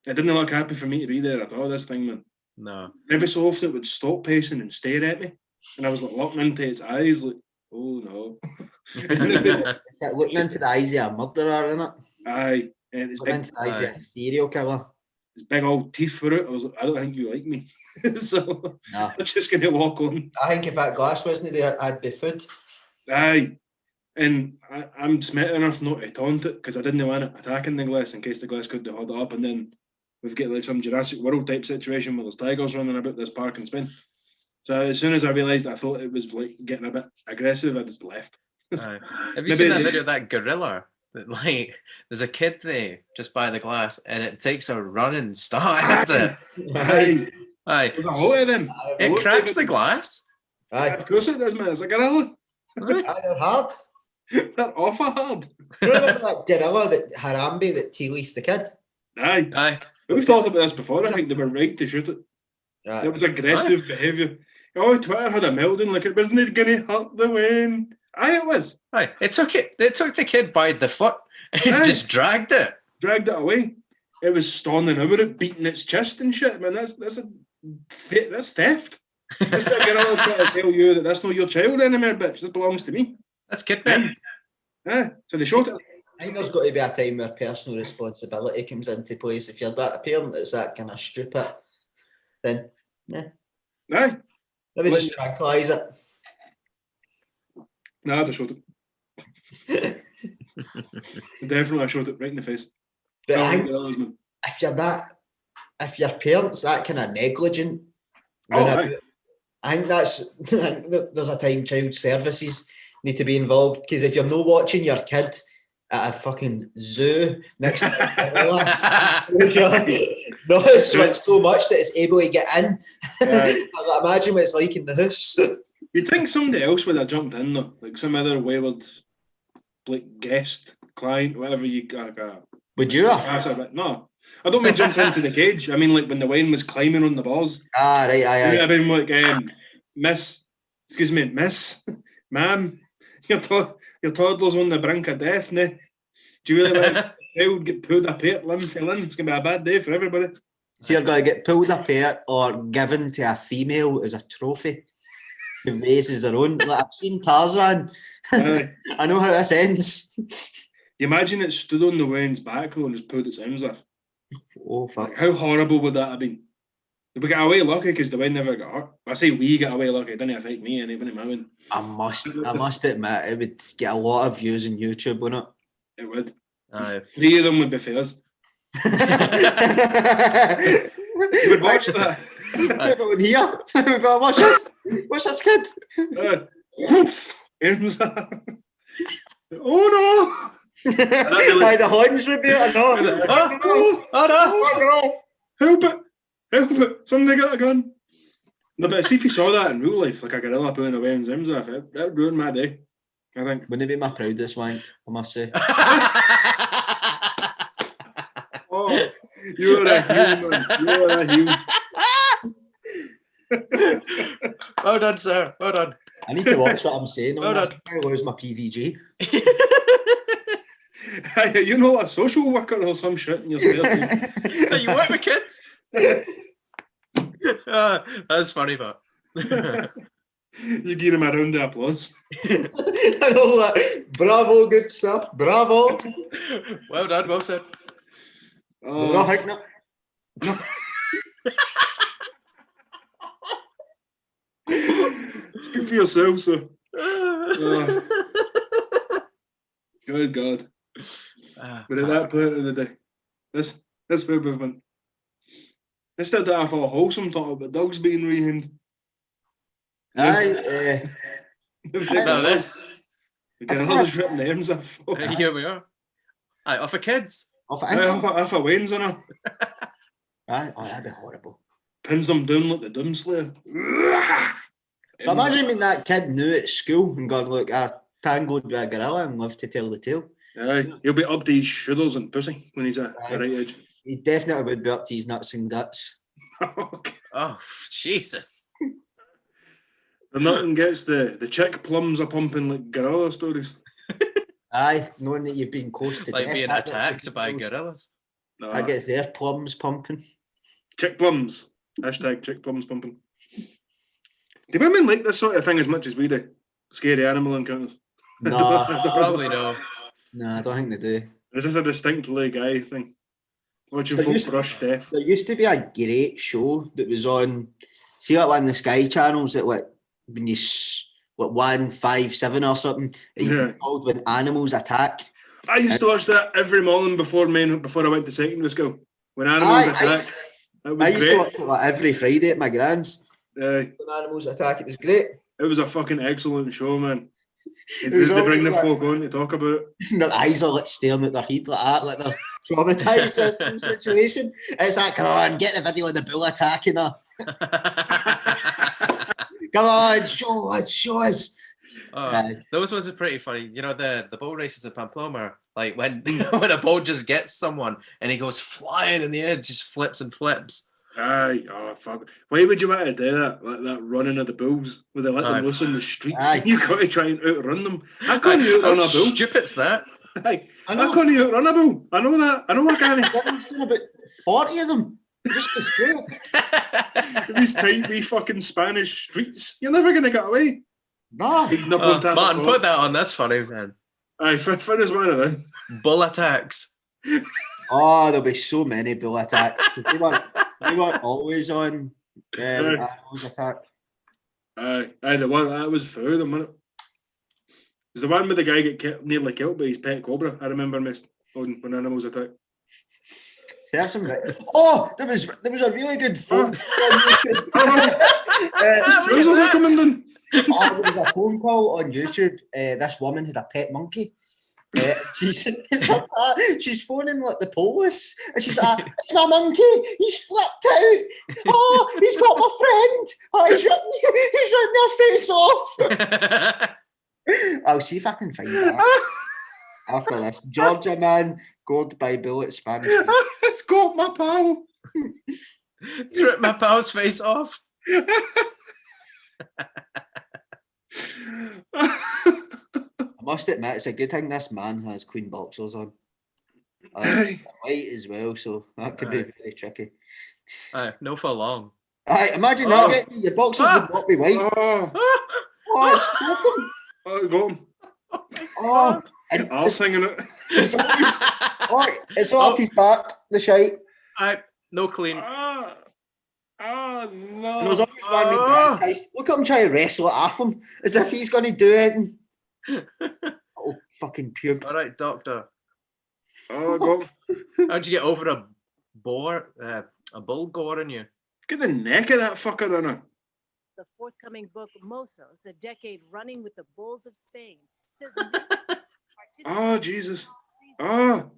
It didn't look happy for me to be there at all, this thing, man. No. Every so often it would stop pacing and stare at me. And I was like looking into its eyes, like, oh no. It's like looking into the eyes of a murderer, isn't it? Aye. And it's Looking big, into the eyes of a serial killer. it's big old teeth for it. I was like, I don't think you like me. So Nah. I'm just going to walk on. I think if that glass wasn't there, I'd be food. Aye. And I'm smart enough not to taunt it because I didn't want it attacking the glass in case the glass couldn't hold it up. And then we've got like some Jurassic World type situation where there's tigers running about this park in Spain. So as soon as I realised I thought it was like getting a bit aggressive, I just left. Have you seen that video of that gorilla? That like there's a kid there just by the glass and it takes a running start at it. Aye. There's a lot of them. It cracks the glass. Aye. Of course it does, man. It's a gorilla. Aye, they're hard. They're awful hard. Remember that gorilla, that Harambe, that tea-leafed the kid? Aye. We've talked about this before. I think they were right to shoot it. Aye. It was aggressive behaviour. Oh, Twitter had a melding like it wasn't going to hurt the win. Aye, it was. Aye. It took the kid by the foot and just dragged it. Dragged it away. It was stonning over it, beating its chest and shit. Man, that's theft. That's the gorilla trying to tell you that that's not your child anymore, bitch. This belongs to me. That's kidnapping. Yeah. So they shot it. I think there's got to be a time where personal responsibility comes into place. If you're that parent that's that kind of stupid, then Aye. maybe just tranquilise it. Nah, they shot it. Definitely, I shot it right in the face. But I think if your parents that kind of negligent, I think there's a time child services need to be involved, because if you're not watching your kid at a fucking zoo next to no, it's so much that it's able to get in. I imagine what it's like in the house. You'd think somebody else would have jumped in though, like some other wayward, like guest, client, whatever you got. Would you? No, I don't mean jump into the cage. I mean like when the wine was climbing on the balls. Ah, right, aye. I've been like, miss, ma'am, your toddler's on the brink of death now. Do you really let a child get pulled apart limb for limb? It's going to be a bad day for everybody. So you're going to get pulled apart or given to a female as a trophy. Who raises their own. Like, I've seen Tarzan. Aye. I know how this ends. You imagine it stood on the wind's back though and just pulled its arms off. Oh, fuck. Like, how horrible would that have been? We got away lucky because the wind never got hurt. I say we got away lucky, it didn't affect me and it wouldn't my wind. I must admit, it would get a lot of views on YouTube, wouldn't it? It would. Aye. 3 of them would be fairs. You would watch that. Everyone here. We've got to watch this. Watch this kid. Arms off. Oh no! By the horns would be I know. Oh no! Help it! Help it! Somebody got a gun! No, but see if you saw that in real life, like a gorilla pulling away his arms off, that ruined my day, I think. Wouldn't it be my proudest wank, I must say. Oh, you're a heel, man. You're a heel. Well done, sir. Well done. I need to watch what I'm saying. Well done. I lose my PVG. You're not a social worker or some shit in your spare time. You work with kids? That's funny, but You give him a round of applause. I know that. Bravo, good stuff. Bravo. well done, well said. No, heck no. Speak for yourself, sir. Good God. But at that point of the day, this where we've been. Instead of I thought wholesome talk about dogs being rehomed. Aye. Now this. The gorilla's ripping the arms off. Here we are. Aye, off for kids. Off If a Wayne's on her. Aye, oh, that'd be horrible. Pins them down like the Doomslayer. But imagine being that kid new at school and going, look, I tangled with a gorilla and lived to tell the tale. Aye, he'll be up to his shoulders and pussy when he's at the right age. He definitely would be up to his nuts and guts. Oh, Jesus. But nothing gets the chick plums a pumping like gorilla stories. Aye, knowing that you've been close to Like death. being that gets attacked people by close. gorillas. Nah. That gets their plums pumping. Chick plums. Hashtag chick plums pumping. Do women like this sort of thing as much as we do? Scary animal encounters. No, Probably no. no, I don't think they do. Is this a distinctly guy thing? Watching So folk used- brush death. There used to be a great show that was on, see, like one of the Sky channels that, like, when you, like, 157 or something, Yeah. called When Animals Attack. I used to watch that every morning before I went to secondary school. When animals attack. That I was used to great. watch it like every Friday at my grand's. Aye. When Animals Attack, it was great. It was a fucking excellent show, man. It was They bring the always folk on to talk about it. And their eyes are like staring at their head like that, like they're traumatised by some situation. It's like, come on, get the video of the bull attacking her. Come on, show us. Those ones are pretty funny. You know, the bull races in Pamplona, like when when a bull just gets someone and he goes flying in the air, just flips and flips. Aye, oh fuck. Why would you want to do that? Like that running of the bulls, where they let Aye. them loose in the streets? Aye. You got to try and outrun them. I can't outrun a bull. Stupid's that? Aye. I I know. can't outrun a bull. I know that. I know I can't. There's still about 40 of them. Just to through it. These tight wee fucking Spanish streets, you're never going to get away. No. Beating up on top Martin, of put that on. That's funny, man. Aye, finish one of them. Bull attacks. Oh, there'll be so many bull attacks. 'Cause they weren't always on Animals Attack. Aye, the one that was through them, wasn't it? It was the one where the guy nearly killed by his pet cobra. I remember when Animals Attack. There's some oh, there was a really good phone call on YouTube. Trousers are coming down. Oh, there was a phone call on YouTube. This woman had a pet monkey. She's phoning like the police, and she's like, "It's my monkey. He's flipped out. Oh, he's got my friend. Oh, he's ripping their face off." I'll see if I can find that after this. Georgia man, gored by bullet Spanish. It's got my pal. It's ripped my pal's face off. I must admit, it's a good thing this man has clean boxers on. White as well, so that could be very tricky. No for long. Imagine that. Your boxers would not be white. Oh. Oh, it's got them. Oh, I got him. Oh, and I was singing it. it's all up his back, the shite. No clean. Ah, And no. there's always one with Brad. Look at him try to wrestle it off him as if he's going to do it. Oh, fucking pube. All right, doctor. Oh, I got him. How'd you get over a bull goring you? Get the neck of that fucker in it. The forthcoming book, Mozos, a decade running with the bulls of Spain, says Oh, Jesus. Oh,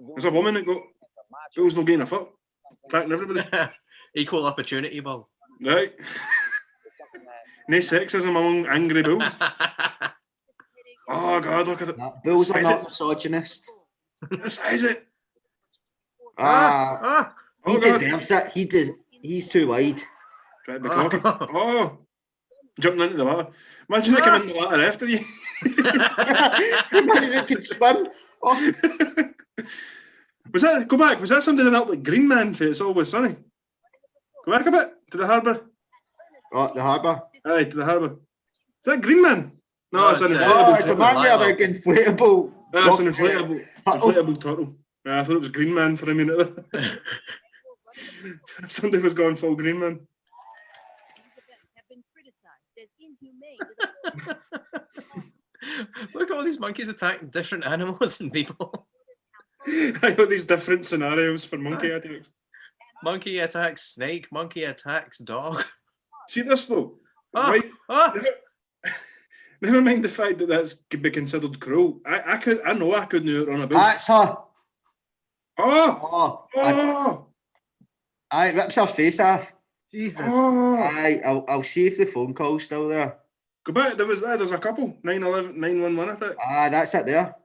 there's a woman that got bulls no getting a fuck. Attacking everybody. Equal opportunity bull. Right. No sexism among angry bulls. Oh, God, look at it. No, bulls are Is not it? misogynist. This is it. Ah, he Oh, God. deserves it. He's too wide. Try to be cocky. Oh, jumping into the water. Imagine it coming into the water after you. Imagine it could swim. Oh, Go back. Was that somebody that looked like Green Man for It's Always Sunny? Go back a bit to the harbour. oh, the harbour. Aye, to the harbour. Is that Green Man? No, No, it's an it's, inflatable. Oh, it's a man with a Lilo. big inflatable. That's an turtle. inflatable turtle. I thought it was Green Man for a minute. Somebody was going full Green Man. have been criticized as inhumane. Look at all these monkeys attacking different animals and people. I got these different scenarios for monkey attacks. Monkey attacks snake, monkey attacks dog. See this though? Ah, Right? ah. Never mind the fact that that's could be considered cruel. I know I couldn't do it on a boat. That's her. Oh! Oh, Oh! it rips her face off. Jesus. Oh! I'll see if the phone call's still there. Go back, there's a couple. 911, 911, I think. That's it there.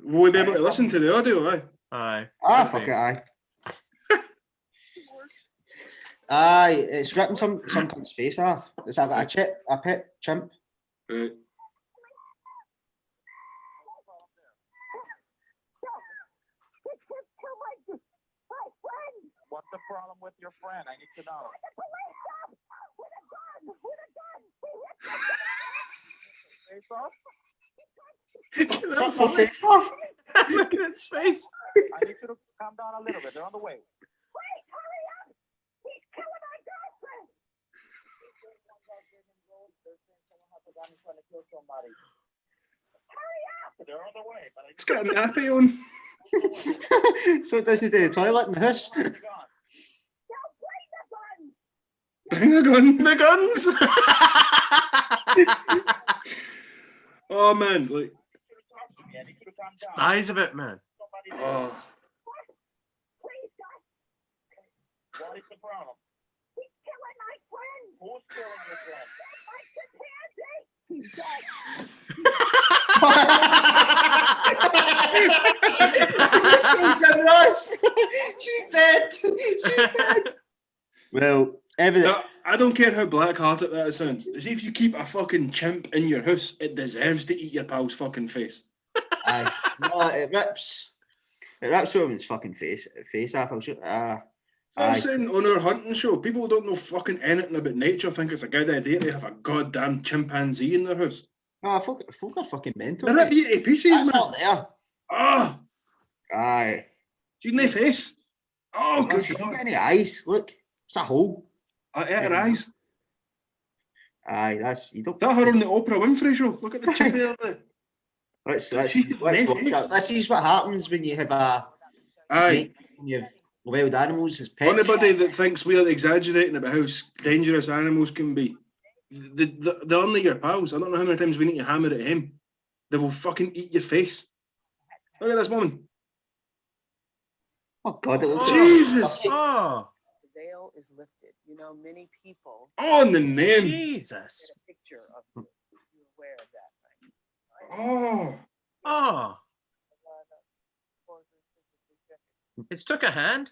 Will we be able to listen to the audio, aye? Aye. Fuck it, aye. Aye, it's ripping some cunt's face off. It's a pet chimp. Right. What's the problem with your friend? I need to know. Rip her face off. Look at its face. I need you to calm down a little bit. They're on the way. They're on the way, but It's got a nappy on. So it doesn't do the toilet in the house. Bring a gun. The guns. Oh man, like. Size of it, man. Oh. What is the problem? He's killing my friend. Who's killing your friend? She's dead. She's dead. Well, everything. I don't care how black-hearted that sounds. As if you keep a fucking chimp in your house, it deserves to eat your pal's fucking face. Aye. No, it rips women's fucking face off. I'm Aye. saying on our hunting show, people who don't know fucking anything about nature think it's a good idea to have a goddamn chimpanzee in their house. Oh, folk are fucking mental. They're mate. at 80 pieces, That's man. not there. Ah, Aye. she's no face. Oh, No, good she's not God. got any eyes. Look, it's a hole. I ate her eyes. Aye, that's you don't. That her on the Oprah Winfrey show. Look at the chippy there. Let's She's watch naked. that. This is what happens when you have Aye. when you have wild animals as pets. Anybody that thinks we're exaggerating about how dangerous animals can be, they're only your pals. I don't know how many times we need to hammer at him. They will fucking eat your face. Look at this woman. Oh God, it looks Jesus. Oh, The veil is lifted. You know, many people On the name. Jesus. get a picture of you. You're aware of that, right? Oh. Oh, it's took a hand.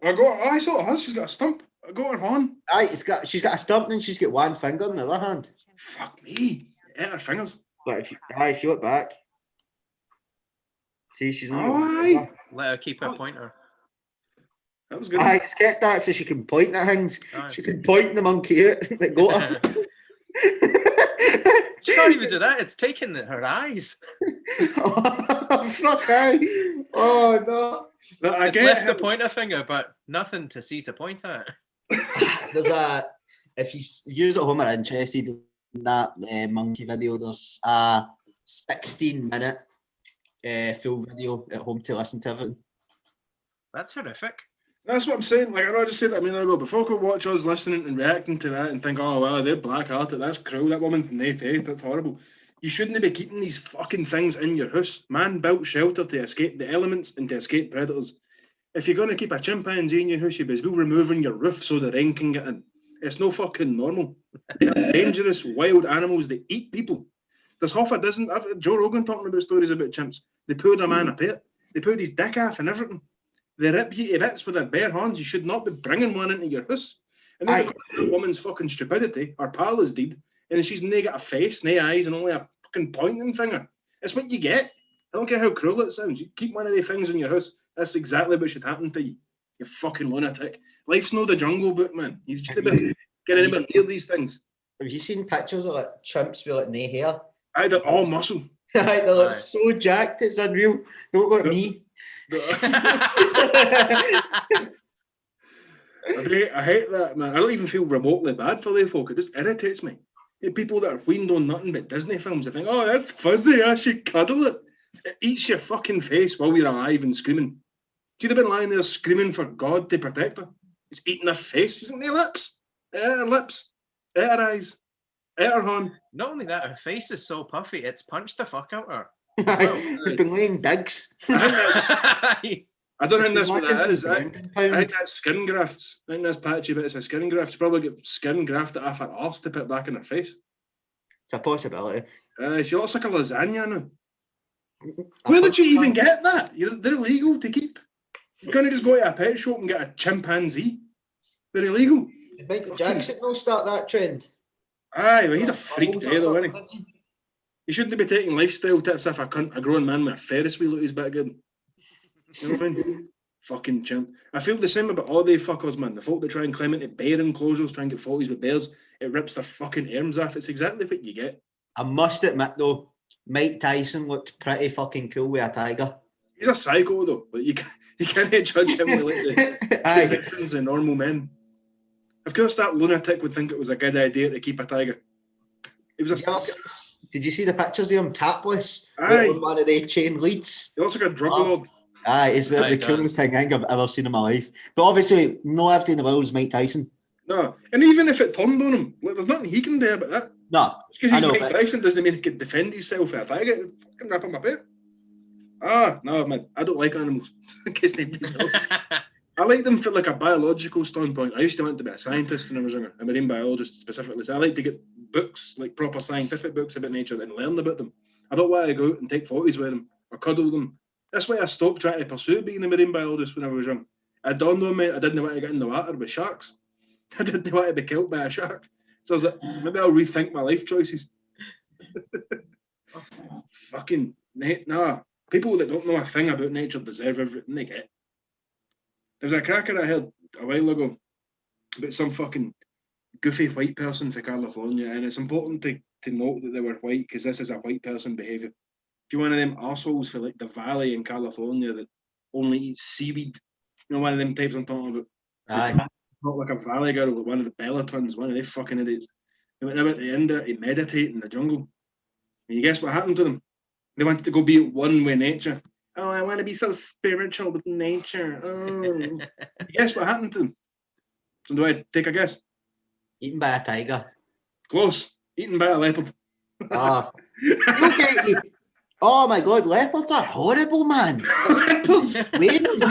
I saw her. She's got a stump. I got her on. Aye, she's got a stump and she's got one finger on the other hand. Fuck me. Ate her fingers. But if you look back, see she's only got Oh, one aye. finger. Let her keep her pointer. That was good. Aye, it's kept that so she can point at things. Aye. She can point the monkey out that got her. She can't even do that. It's taking her eyes. Oh, fuck, aye. Oh, no. But I It's get left the how- pointer finger, but nothing to see to point at. There's a, if you at home are interested in that monkey video, there's a 16-minute full video at home to listen to everything. That's horrific. That's what I'm saying. Like, I know I just said that a minute ago, but folk will watch us listening and reacting to that and think, oh, well, they're black-hearted. That's cruel. That woman's nae faith. That's horrible. You shouldn't be keeping these fucking things in your house. Man built shelter to escape the elements and to escape predators. If you're going to keep a chimpanzee in your house, you best be removing your roof so the rain can get in. It's no fucking normal. They're dangerous, wild animals that eat people. There's half a dozen. I've Joe Rogan talking about stories about chimps. They pulled a man a pet. They pulled his dick off and everything. They rip you to bits with their bare hands. You should not be bringing one into your house. And then the woman's fucking stupidity, our pal is dead, and she's nae got a face, nae eyes, and only a fucking pointing finger. It's what you get. I don't care how cruel it sounds. You keep one of the things in your house. That's exactly what should happen to you. You fucking lunatic. Life's no the Jungle Book, man. You should be getting anywhere near these things. Have you seen pictures of like chimps with like nae hair? Aye, they're all muscle. They're like so jacked, it's unreal. They look like me. I hate that, man. I don't even feel remotely bad for they folk. It just irritates me. The people that are weaned on nothing but Disney films, I think, oh, that's fuzzy, I should cuddle it. It eats your fucking face while you're alive and screaming. She'd have been lying there screaming for God to protect her. It's eating her face. She's got no lips. Ate her lips. Ate her eyes. Ate her horn. Not only that, her face is so puffy, it's punched the fuck out of her. He's been laying digs. I don't think that's what that is. I £1,000 think that's skin grafts. I think that's patchy bits of skin grafts. Probably get skin grafted off her arse to put back in her face. It's a possibility. She looks like a lasagna now. Where did you even get that? They're illegal to keep. You can't just go to a pet shop and get a chimpanzee. They're illegal. Did Michael Jackson not start that trend? Aye, well, he's a freak though, isn't he? You shouldn't be taking lifestyle tips if a grown man with a Ferris wheel at his back good. You know what I mean? Fucking chimp. I feel the same about all they fuckers, man. The folk that try and climb into bear enclosures, try and get photos with bears, it rips their fucking arms off. It's exactly what you get. I must admit though, Mike Tyson looked pretty fucking cool with a tiger. He's a psycho though, but you can't judge him with like the conditions of normal men. Of course, that lunatic would think it was a good idea to keep a tiger. It was Did you see the pictures of him tapless? Aye. On one of the chain leads. He looks like a drug lord. Aye, it's the coolest thing I think I've ever seen in my life. But obviously, no everything in the world is Mike Tyson. No, and even if it turned on him, like, there's nothing he can do about that. No, because he's Mike Tyson doesn't mean he can defend himself at a tiger. Fucking rip him apart. Ah, no, man, I don't like animals. In case nobody knows. I like them for like a biological standpoint. I used to want to be a scientist when I was younger, a marine biologist specifically. So I like to get books, like proper scientific books about nature and learn about them. I don't want to go out and take photos with them or cuddle them. That's why I stopped trying to pursue being a marine biologist when I was young. I dawned on me I didn't want to get in the water with sharks. I didn't want to be killed by a shark. So I was like, maybe I'll rethink my life choices. Fucking, nah. People that don't know a thing about nature deserve everything they get. There was a cracker I heard a while ago about some fucking goofy white person for California, and it's important to note that they were white because this is a white person behaviour. If you're one of them assholes for like the valley in California that only eats seaweed, you know, one of them types I'm talking about. Aye. Not like a valley girl, but one of the Bella twins, one of them fucking idiots. They went out to India to meditate in the jungle. And you guess what happened to them? They wanted to go be at one with nature. Oh, I want to be so spiritual with nature. Oh. Guess what happened to them? So do I take a guess? Eaten by a tiger. Close. Eaten by a leopard. Ah. Look at you. Oh my god, leopards are horrible, man. Leopards? Whales.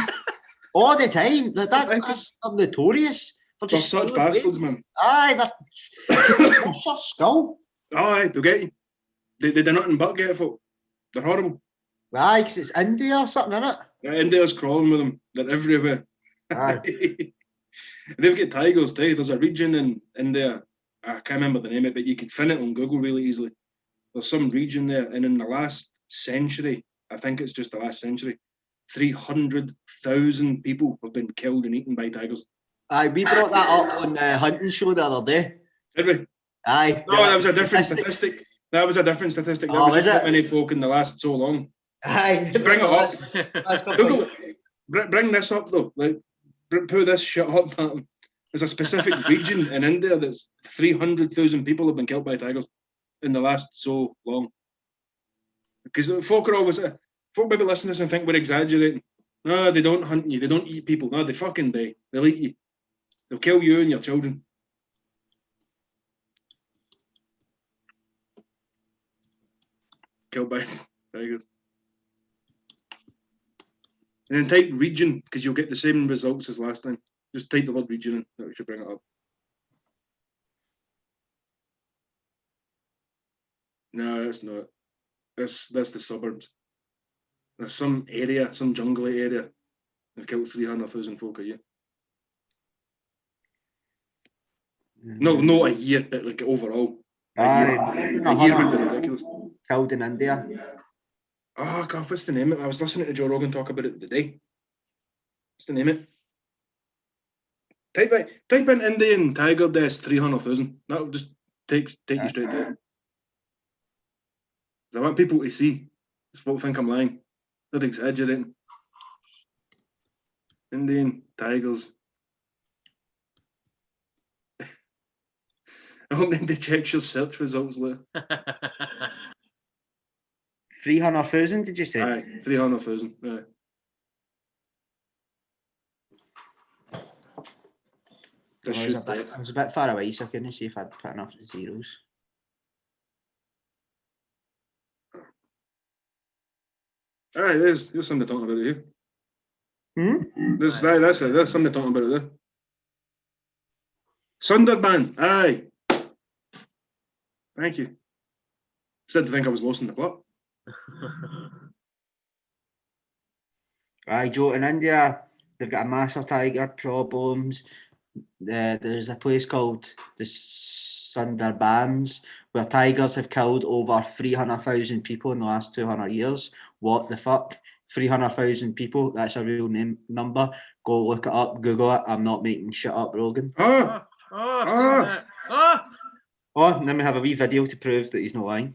All the time. That's notorious. They're such bastards, man. Aye, they're your skull. Aye, they'll get you. They do nothing but get folk. They're horrible. Aye, because it's India or something, isn't it? Yeah, India's crawling with them. They're everywhere. Aye. They've got tigers too. There's a region in India, I can't remember the name of it, but you could find it on Google really easily. There's some region there, and in the last century, I think it's just the last century, 300,000 people have been killed and eaten by tigers. Aye, we brought that up on the hunting show the other day. Did we? Aye. No, that was a different statistic. That was a different statistic. That Oh, was is just it? how many folk in the last so long. Aye. Bring it up. That's Google, complete. bring this up though. Like, pull this shit up, man. There's a specific region in India that's 300,000 people have been killed by tigers in the last so long. Because folk are always, folk maybe listen to this and think we're exaggerating. No, they don't hunt you. They don't eat people. No, they fucking die. They'll eat you. They'll kill you and your children. Killed by tigers. And then type region, because you'll get the same results as last time. Just type the word region in. That should bring it up. No, that's not. That's the suburbs. There's some area, some jungly area. They've killed 300,000 folk a year. No, not a year, but like overall. A year would be ridiculous. Killed in India. Oh God, what's the name of it? I was listening to Joe Rogan talk about it today. What's the name of it? Type in Indian tiger deaths 300,000. That'll just take you straight to it. I want people to see. Folk think I'm lying. Not exaggerating. Indian tigers. I hope they check your search results later. 300,000, did you say? Aye, 300,000. Aye. I was a bit far away, so I couldn't see if I'd put enough zeros. Aye, there's something to talk about here. There's something to talk about it there. Sunderban, aye. Thank you. Said to think I was lost in the plot. Aye, Joe, in India, they've got a massive tiger problems. There's a place called the Sundarbans where tigers have killed over 300,000 people in the last 200 years. What the fuck? 300,000 people? That's a real number. Go look it up, Google it. I'm not making shit up, Rogan. I've seen that. Oh, and then we have a wee video to prove that he's not lying.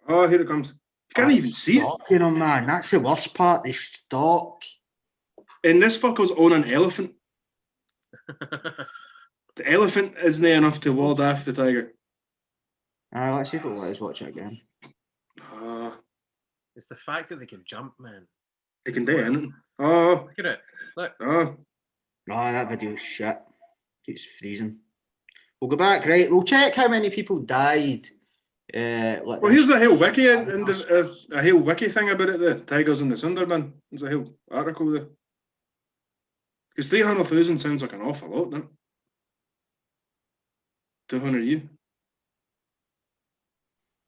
Oh, here it comes. You can't even see it. You know, man, that's the worst part. They stalk. And this fucker's on an elephant. The elephant isn't enough to ward off the tiger. Let's see if it'll let us watch it again. It's the fact that they can jump, man. They can do anything. Oh, Look at it. Look. oh. That video's shit. Keeps freezing. We'll go back, right? We'll check how many people died. Well, here's a whole wiki and a whole wiki thing about it. The tigers in the Sunderban. There's a whole article there. Because 300,000 sounds like an awful lot, doesn't it? 200 years.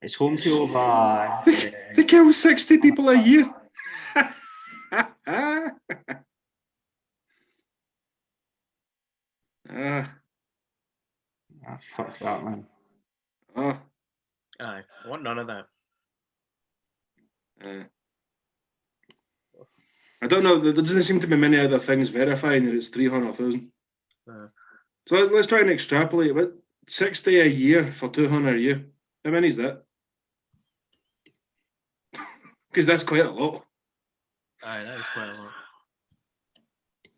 It's home to over. They kill 60 people a year. Fuck that, man. Oh. Aye, I want none of that. I don't know. There doesn't seem to be many other things verifying that it's 300,000. So let's try and extrapolate. What 60 a year for 200 a year? How many is that? Because that's quite a lot. Aye, that is quite a lot.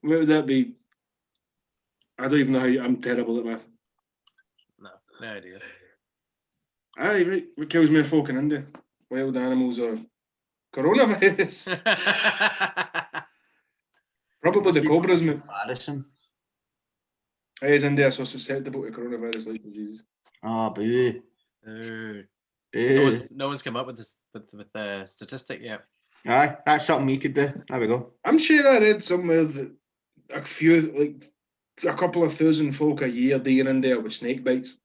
What would that be? I don't even know how. I'm terrible at math. No idea. Aye, right. What kills more folk in India? Wild animals or coronavirus? Probably the cobras, mate. Embarrassing. Why is India so susceptible to coronavirus-like diseases? Oh, boo. No one's come up with this with the statistic yet. Aye, that's something we could do. There we go. I'm sure I read somewhere that a couple of thousand folk a year die in India with snake bites.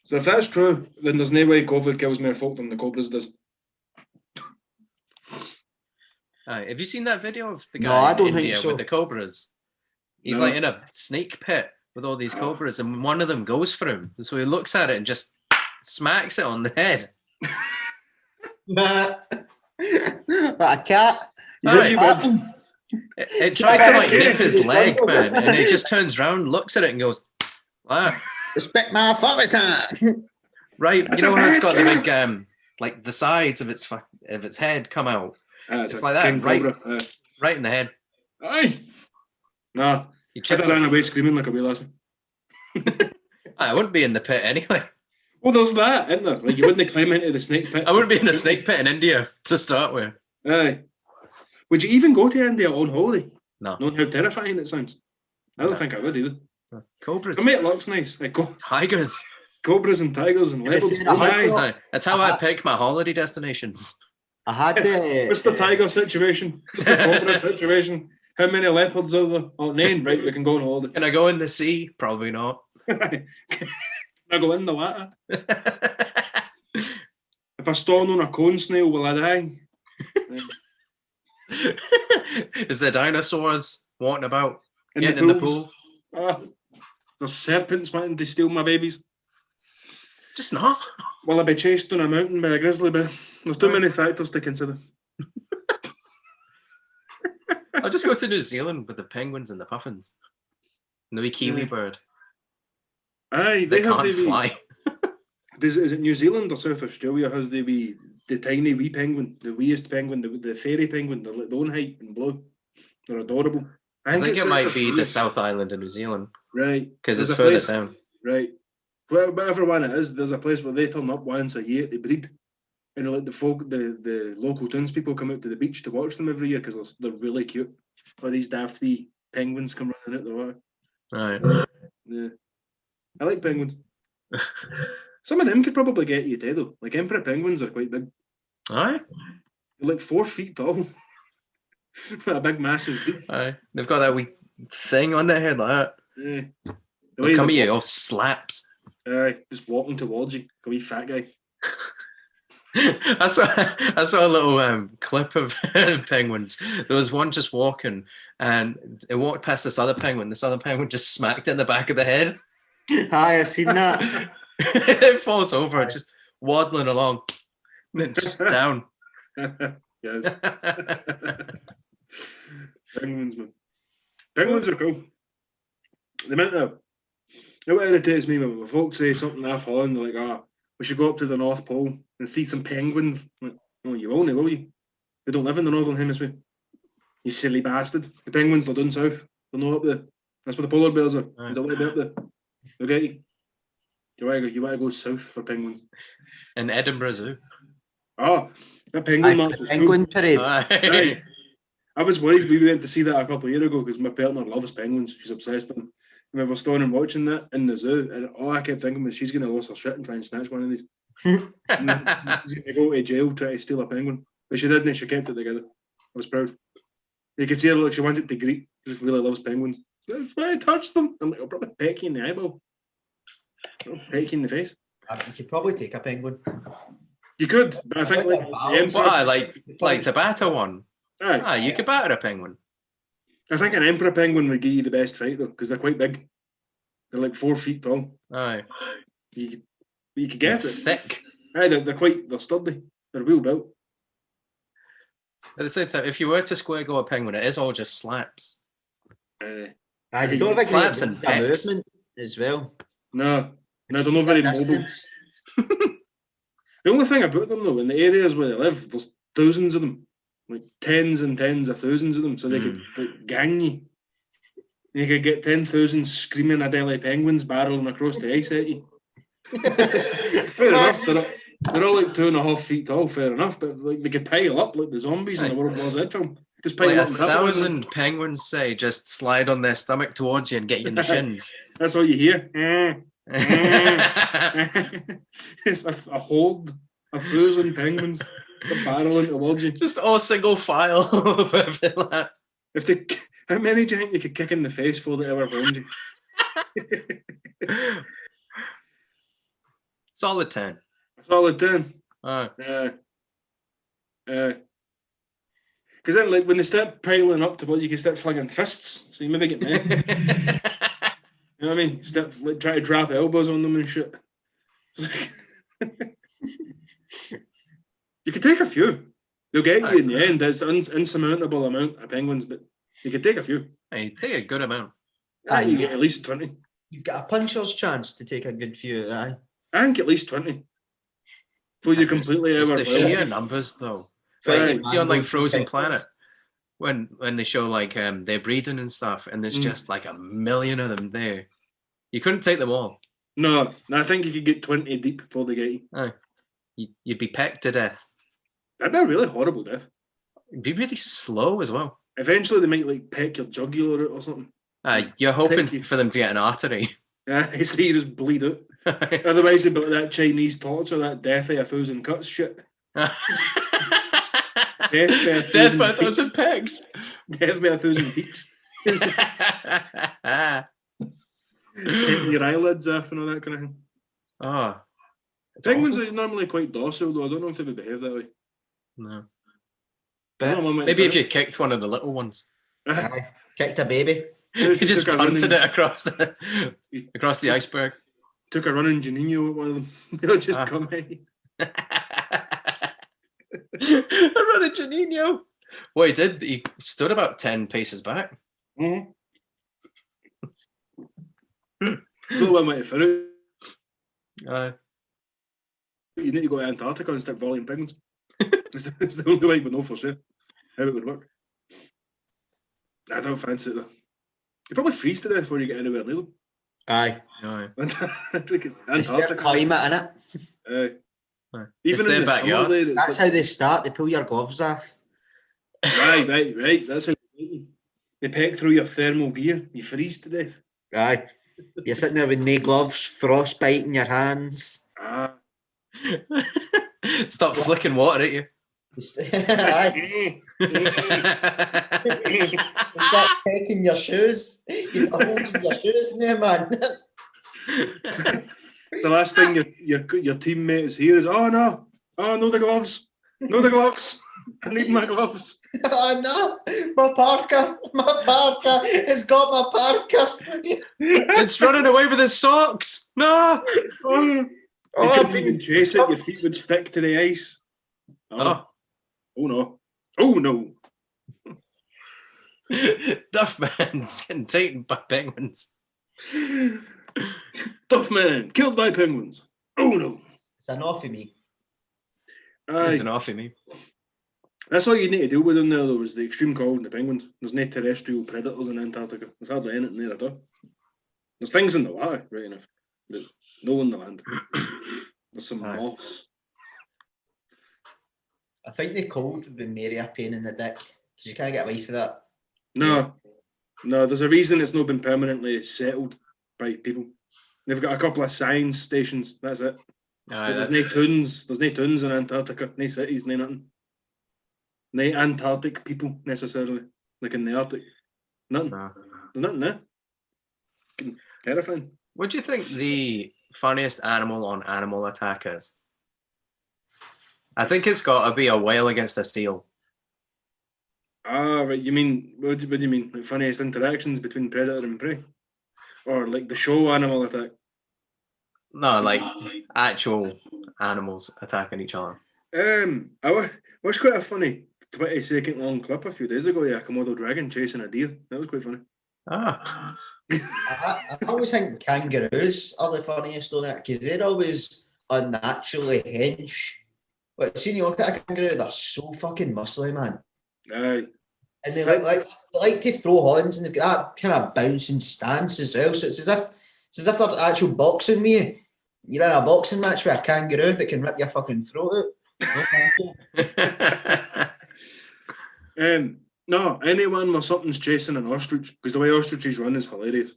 So if that's true, then there's no way COVID kills more folk than the cobras does. Have you seen that video of the No, guy I don't in think India so. with the cobras? He's No. like in a snake pit with all these cobras, and one of them goes for him. So he looks at it and just smacks it on the head. Like a cat. Aye. It tries to like Okay. nip his leg, man, and he just turns around, looks at it, and goes, "Wow." Respect my authority. Right, That's you know a how it's bad got the guy. big like the sides of its head come out. It's It's a like that, king right? cobra. Right in the head. Aye. Nah. You I chips ran it. away screaming like a wee lassie. I wouldn't be in the pit anyway. Well, there's that, isn't there? Like, you wouldn't climb into the snake pit. I wouldn't be in a snake pit in India to start with. Aye. Would you even go to India on holiday? No. Knowing how terrifying it sounds. I don't No. think I would either. Cobras. For me, it looks nice. Like, Tigers. cobras and tigers and leopards. Anything I had Aye. to- Aye, that's how I pick my holiday destinations. I had What's the tiger situation? What's the cobra situation? How many leopards are there? Oh, nine. Right, we can go on holiday. Can I go in the sea? Probably not. Can I go in the water? If I stand on a cone snail, will I die? Is there dinosaurs walking about? In Getting in the pools? pool? Ah, there's serpents wanting to steal my babies. Just not. Will I be chased on a mountain by a grizzly bear? There's too many factors to consider. I'll just go to New Zealand with the penguins and the puffins. And the wee kiwi Yeah. bird. Aye, They have can't the wee- fly. Is it New Zealand or South Australia has the tiny wee penguin, the weeest penguin, the fairy penguin, they're like their own height and blue. They're adorable. I think it's it South might be Australia. the South Island of New Zealand Right. because There's it's a further place- down. Right. Whatever one it is, there's a place where they turn up once a year to breed. And like the local townspeople come out to the beach to watch them every year because they're really cute. Or these daft wee penguins come running out the water. Right. Yeah. I like penguins. Some of them could probably get you dead though. Like emperor penguins are quite big. Aye. They're like 4 feet tall. A big massive beak. Aye. They've got that wee thing on their head like that. Yeah. The They'll way come at they you, all slaps. Aye, just walking towards you. A wee fat guy. I saw a little clip of penguins. There was one just walking, and it walked past this other penguin. This other penguin just smacked it in the back of the head. Hi, I've seen that. It falls over, just waddling along, and then just down. Yes. Penguins, man. Penguins are cool. The amount of it irritates me when folks say something off on, they're like, we should go up to the North Pole and see some penguins. I'm like, oh, you won't, will you? We don't live in the Northern Hemisphere. You silly bastard. The penguins are down south. They're not up there. That's where the polar bears are. Right. They don't want to be up there. They'll get you. You want to go south for penguins. In Edinburgh Zoo. Oh, that penguin Aye, march the was penguin parade. Aye. Aye. I was worried we went to see that a couple of years ago because my partner loves penguins. She's obsessed with them. And we were standing and watching that in the zoo, and all I kept thinking was she's going to lose her shit and try and snatch one of these. And then she's going to go to jail trying to steal a penguin. But she didn't, she kept it together. I was proud. You could see her like she wanted to greet. She just really loves penguins. If I touch them, I'm like, I'll probably peck you in the eyeball. I'll peck you in the face. You could probably take a penguin. You could, but I think like Balance. the emperor, like to batter one. aye, You could batter a penguin. I think an emperor penguin would give you the best fight though, because they're quite big. They're like 4 feet tall. Aye. You could get it. Thick. Aye, they're sturdy. They're well built. At the same time, if you were to square go a penguin, it is all just slaps. Aye, They don't have a Slaps great and range of pecks. movement as well. no, they're Keep not that very mobile. distance. The only thing about them though, in the areas where they live, there's thousands of them, like tens and tens of thousands of them, so they could like, gang you. You could get 10,000 screaming Adelie penguins barreling across the ice at you. Fair enough, they're all like 2.5 feet tall. Fair enough, but like they could pile up like the zombies in the World War Z film. Just pile Like up. and crap on them. 1,000 penguins say just slide on their stomach towards you and get you in the shins. That's all you hear. It's a horde of 1,000 penguins barreling towards you. Just all single file. If they, how many do you think you could kick in the face for that ever found you? Solid 10. Solid 10. Aye. Because then, like, when they start piling up to what you can start flinging fists, so you maybe get mad. You know what I mean? Start like, try to drop elbows on them and shit. You could take a few. They'll get you in the end. It's an insurmountable amount of penguins, but you could take a few. Hey, take a good amount. You get at least 20. You've got a puncher's chance to take a good few. Aye. I think at least 20. Before you completely It's the overwhelm sheer them. numbers, though. Right, Like, see on like mango, Frozen pickles. Planet when they show like their breeding and stuff, and there's just like a million of them there. You couldn't take them all. No, I think you could get 20 deep before they get you. Aye. You'd be pecked to death. That'd be a really horrible death. It'd be really slow as well. Eventually, they might like peck your jugular out or something. You're hoping Peck you. for them to get an artery. So you just bleed out. Otherwise, it'd be like that Chinese torture, that death by 1,000 cuts shit. Death Death by 1,000 pegs. Death by 1,000 peaks. Taking your eyelids off and all that kind of thing. Oh. Penguins are normally quite docile, though. I don't know if they would behave that way. No. But Maybe if you kicked one of the little ones. aye, kicked a baby. You just took a punted running- it across the iceberg. Took a running Janino at one of them. They'll just come in. I run a Janino. What he did, he stood about 10 paces back. Mm-hmm. So one way to finish. You need to go to Antarctica and start volleying penguins. It's the only way we know for sure how it would work. I don't fancy it though. You probably freeze to death before you get anywhere near them. Aye. Aye. It's their climate, innit? It's Even their in the backyard. summer there, That's how they start. They pull your gloves off. right. That's how they peck through your thermal gear. You freeze to death. Aye. You're sitting there with no gloves, frostbite in your hands. Ah. Stop flicking water at you. Aye. You start pecking your shoes. You're holding your shoes now, man. The last thing your teammate is here is, oh no, the gloves. No, the gloves. I need my gloves. Oh no, my parka has got my parka. It's running away with his socks. No. You couldn't even chase it. Your feet would stick to the ice. Oh no. Duffman's getting taken by penguins. Duffman killed by penguins. Oh no. It's enough for me. It's enough for me. That's all you need to deal with in there, though, is the extreme cold and the penguins. There's no terrestrial predators in Antarctica. There's hardly anything there at all. There's things in the water, right enough, but no on the land. There's some moss. I think the cold would be merely a pain in the dick because you can't get away from that. No, there's a reason it's not been permanently settled by people. They've got a couple of science stations, that's it. There's no towns. There's no towns in Antarctica, no cities, no nothing. No Antarctic people necessarily, like in the Arctic. Nothing. No. There's nothing there. Terrifying. What do you think the funniest animal on Animal Attack is? I think it's got to be a whale against a seal. Ah, right. You mean what do you mean? Like funniest interactions between predator and prey, or like the show Animal Attack? No, like actual animals attacking each other. I watched quite a funny 20-second long clip a few days ago. Yeah, a Komodo dragon chasing a deer. That was quite funny. Ah. I always think kangaroos are the funniest on that because they're always unnaturally hench. But seeing you look at a kangaroo, they're so fucking muscly, man. Aye. And they like to throw horns and they've got that kind of bouncing stance as well. So it's as if they're actual boxing with you. You're in a boxing match with a kangaroo that can rip your fucking throat out. No, anyone where something's chasing an ostrich, because the way ostriches run is hilarious.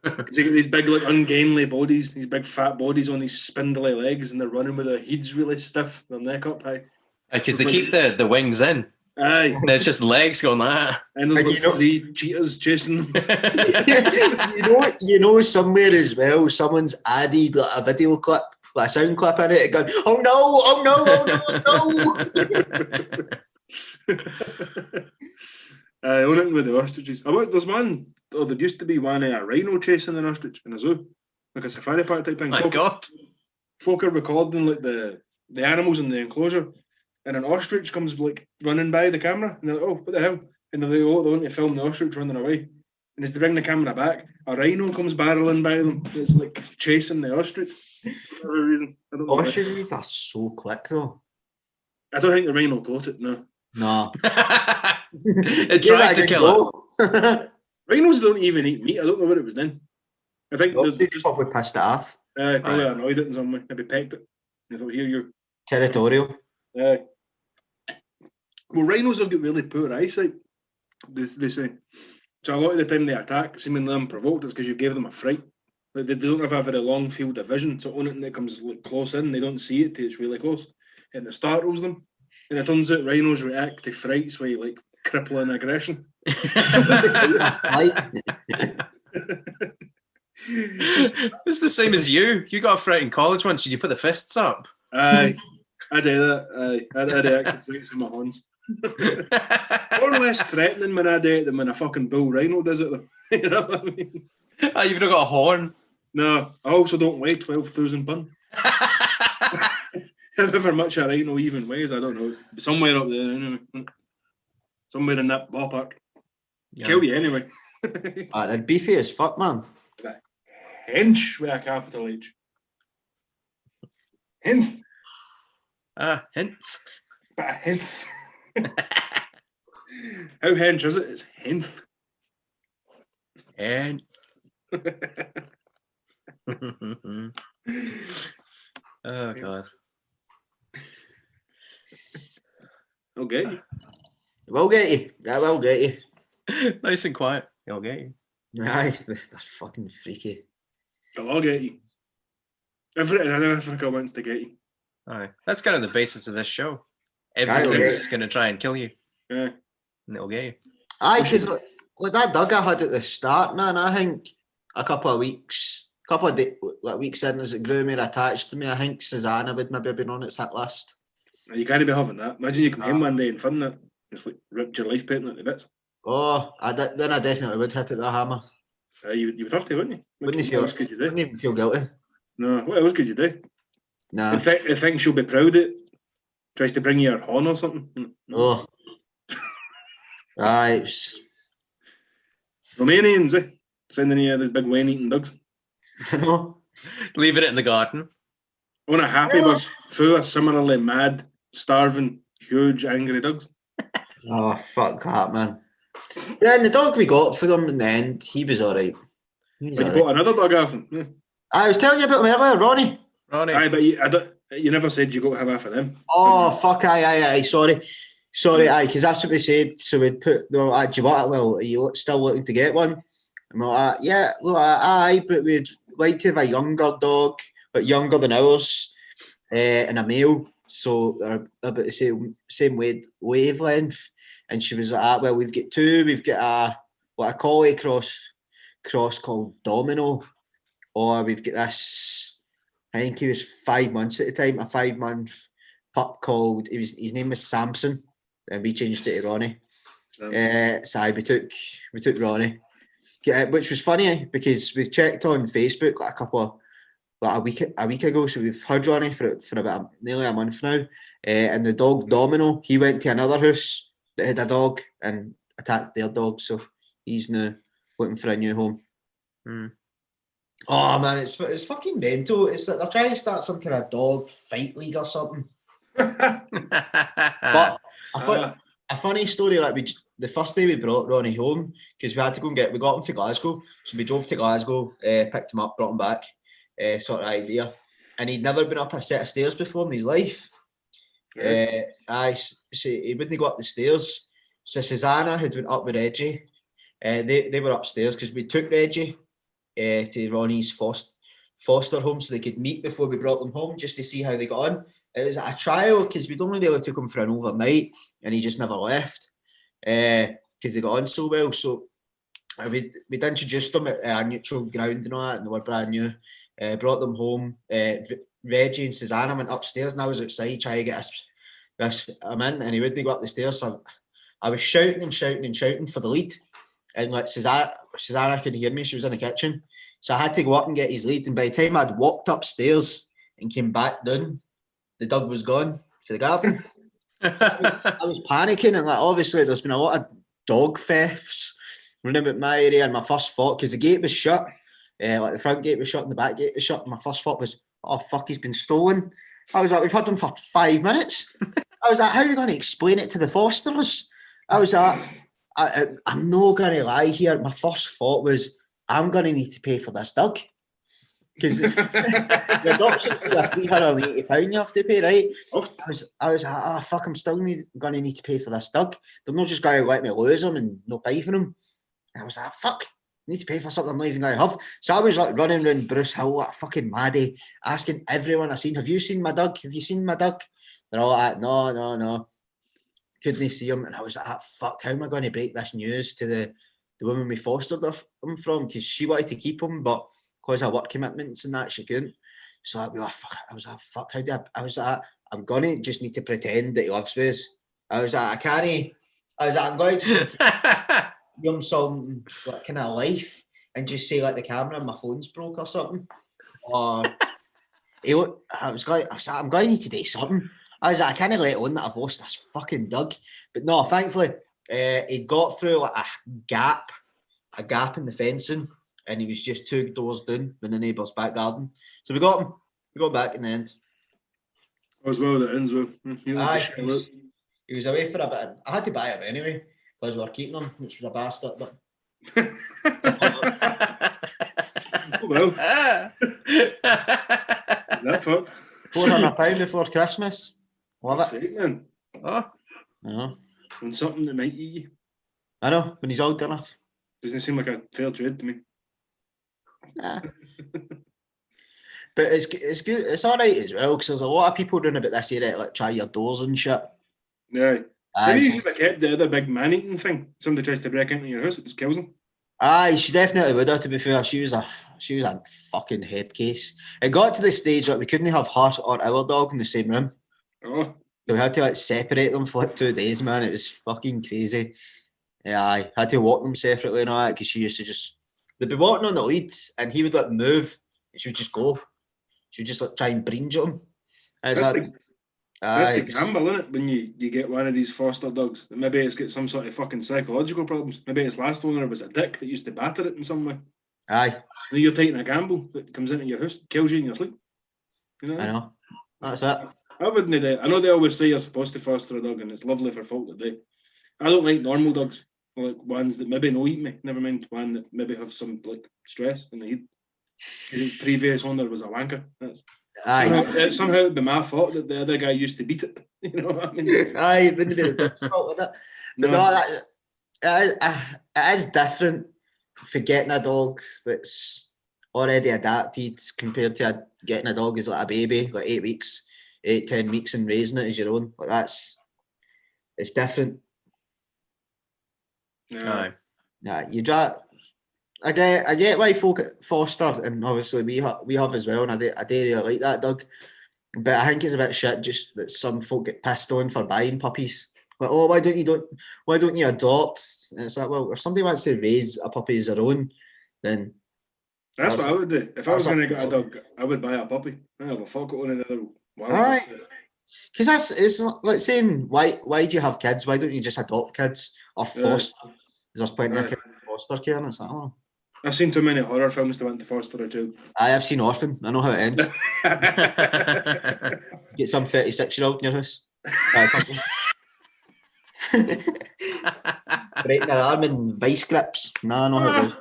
Because they get these big, like, ungainly bodies, these big fat bodies on these spindly legs, and they're running with their heads really stiff, their neck up high. Because they keep the wings in. Aye. And it's just legs going like that. And there's like 3 cheetahs chasing them. you know somewhere as well, someone's added like a video clip, like a sound clip in it, and gone, oh no. Only with the ostriches. There's one, or there used to be one, a rhino chasing an ostrich in a zoo, like a safari park type thing. My God. Folk are recording like the animals in the enclosure, and an ostrich comes like running by the camera, and they're like, oh, what the hell? And they want to film the ostrich running away. And as they bring the camera back, a rhino comes barreling by them. It's like chasing the ostrich. For whatever reason. I don't know why. Ostriches are so quick though. I don't think the rhino caught it, no. No. It tried to kill it. Rhinos don't even eat meat. I don't know what it was then. I think The they ostrich just probably pissed it off. probably Aye. annoyed it in some way. Maybe pecked it. And they thought, here you Territorial. Well, rhinos have got really poor eyesight, they say. So a lot of the time they attack, seemingly unprovoked, it's because you gave them a fright. Like they don't have a very long field of vision, so anything that comes like, close in, they don't see it till it's really close. And it startles them. And it turns out rhinos react to frights with like crippling aggression. It's the same as you. You got a fright in college once. Did you put the fists up? Aye, I do that. Aye, I react to frights with my horns. Or less threatening when I do it than when a fucking bull rhino does it. You know what I mean? Oh, you've not got a horn. No, I also don't weigh 12,000 pounds. However much a rhino even weighs, I don't know. It's somewhere up there anyway. Somewhere in that ballpark. Kill you anyway. They're beefy as fuck, man. Hench with a capital H. Hench. Hint. But a hench. How hench is it? It's hench. And oh god. Okay. We'll get you. That will get you. Nice and quiet. I'll get you. Aye, that's fucking freaky. I'll get you. Everything in Africa wants to get you. Aye. That's kind of the basis of this show. okay. Everything's going to try and kill you. Yeah. And it'll get you. Aye, because like that dog I had at the start, man, I think a couple of weeks in as it grew more attached to me, I think Susanna would maybe have been on its hit list. You can't be having that. Imagine you come home one day and find that. It's like ripped your life painting it to bits. Oh, then I definitely would hit it with a hammer. You would have to, wouldn't you? Wouldn't What you else could you do? Wouldn't even feel guilty. No, what else could you do? Nah. I think she'll be proud it. Tries to bring you her horn or something. Oh. Aye. Romanians, sending you these big wine-eating dogs. Leave it in the garden. On a happy bus full of similarly mad, starving, huge, angry dogs. Oh, fuck that, man. Then the dog we got for them in the end, he was alright. But you bought another dog off him. Yeah. I was telling you about him earlier, Ronnie. Aye, but you never said you got him half of them. Oh, fuck, aye, sorry, aye, because that's what we said. So we'd put, do you want it? Well, are you still looking to get one? And we're like, yeah, well, aye, but we'd like to have a younger dog, but younger than ours, and a male, so they're about the same wavelength. And she was like, well, we've got two. We've got a collie cross called Domino, or we've got this, I think he was 5 months at the time, a 5-month pup called, his name was Samson, and we changed it to Ronnie. So we took Ronnie, which was funny because we checked on Facebook a week ago, so we've had Ronnie for about nearly a month now, and the dog Domino, he went to another house that had a dog and attacked their dog, so he's now looking for a new home. Oh man, it's fucking mental. It's like they're trying to start some kind of dog fight league or something. But a funny story, like the first day we brought Ronnie home, because we had to we got him from Glasgow, so we drove to Glasgow, picked him up, brought him back, sort of idea, and he'd never been up a set of stairs before in his life. So he wouldn't go up the stairs. So Susanna had went up with Reggie. They were upstairs because we took Reggie to Ronnie's foster home so they could meet before we brought them home, just to see how they got on. It was a trial because we'd only really took him for an overnight and he just never left because they got on so well. So we'd introduced them at a neutral ground and all that, and they were brand new. Brought them home. Reggie and Susanna went upstairs and I was outside trying to get him in, and he wouldn't go up the stairs. So I was shouting for the lead, and like Susanna couldn't hear me. She was in the kitchen, so I had to go up and get his lead. And by the time I'd walked upstairs and came back down, the dog was gone for the garden. I was panicking, and like obviously there's been a lot of dog thefts running about my area, and my first thought, because the gate was shut, like the front gate was shut and the back gate was shut, and my first thought was, oh fuck, he's been stolen. I was like, we've had him for 5 minutes. I was like, how are you going to explain it to the Fosters? I was like, I'm not going to lie here. My first thought was, I'm going to need to pay for this dog. Because the adoption fee of £380 you have to pay, right? I was like, oh fuck, I'm still going to need to pay for this dog. They're not just going to let me lose him and no pay for him. And I was like, fuck, I need to pay for something I'm not even going to have. So I was like running around Bruce Hill like a fucking maddie, asking everyone I seen, have you seen my dog? Have you seen my dog? They're all like, no. Couldn't see him. And I was like, fuck, how am I going to break this news to the woman we fostered him from? Because she wanted to keep him, but because of work commitments and that, she couldn't. So I was like, fuck, how do I was like, I'm going to just need to pretend that he lives with us. I was like, I'm going to just give him some like, kind of life and just say like the camera on my phone's broke or something. Or I'm going to need to do something. I was like, I can't let on that I've lost this fucking dog. But no, thankfully, he got through like a gap in the fencing, and he was just 2 doors down in the neighbour's back garden. So we got him. We got back in the end. As well, that ends well. He was away for a bit. I had to buy him anyway because we were keeping him, which was a bastard. But oh well. That fuck. £400 before Christmas. Love it. Man. Oh. I know. On something that might eat you. I know, when he's old enough. Doesn't seem like a fair trade to me. Nah. But it's good. It's all right as well because there's a lot of people doing about this area, like try your doors and shit. Yeah. Maybe you should have kept the other big man-eating thing. Somebody tries to break into your house, it just kills them. Aye, she definitely would have, to be fair. She was a fucking head case. It got to the stage that we couldn't have her or our dog in the same room. Oh. So we had to like separate them for like 2 days, man. It was fucking crazy. Yeah, I had to walk them separately and all that because she used to they'd be walking on the lead and he would like move and she would just go. She would just like try and bringe at him. That's the gamble, isn't it? When you get one of these foster dogs, maybe it's got some sort of fucking psychological problems. Maybe its last owner was a dick that used to batter it in some way. Aye. And you're taking a gamble that comes into your house, kills you in your sleep. You know? I know. That's it. I wouldn't do it. I know they always say you're supposed to foster a dog and it's lovely for folk that do. I don't like normal dogs. I like ones that maybe no eat me. Never mind one that maybe have some like stress in the head. The previous owner was a wanker. Somehow it'd be my fault that the other guy used to beat it. You know what I mean? Aye, it wouldn't be the dog's fault with it. But it is different for getting a dog that's already adapted compared to getting a dog as like a baby, like 8 weeks, 8-10 weeks, and raising it as your own. Like it's different. Yeah. Yeah, you just. I get why folk foster, and obviously we have as well, and I do really like that dog. But I think it's a bit shit just that some folk get pissed on for buying puppies. Like, oh, why don't you adopt? And it's like, well, if somebody wants to raise a puppy as their own, then that's what I would do. If I was going to get a dog, I would buy a puppy. I have a fuck on another one. Because it's like saying why do you have kids? Why don't you just adopt kids or foster? There's plenty of kids foster care, and it's like, oh. I've seen too many horror films to want to foster a child. I've seen Orphan. I know how it ends. Get some 36-year-old in your house. Breaking their arm in vice grips. Nah, I know how it goes.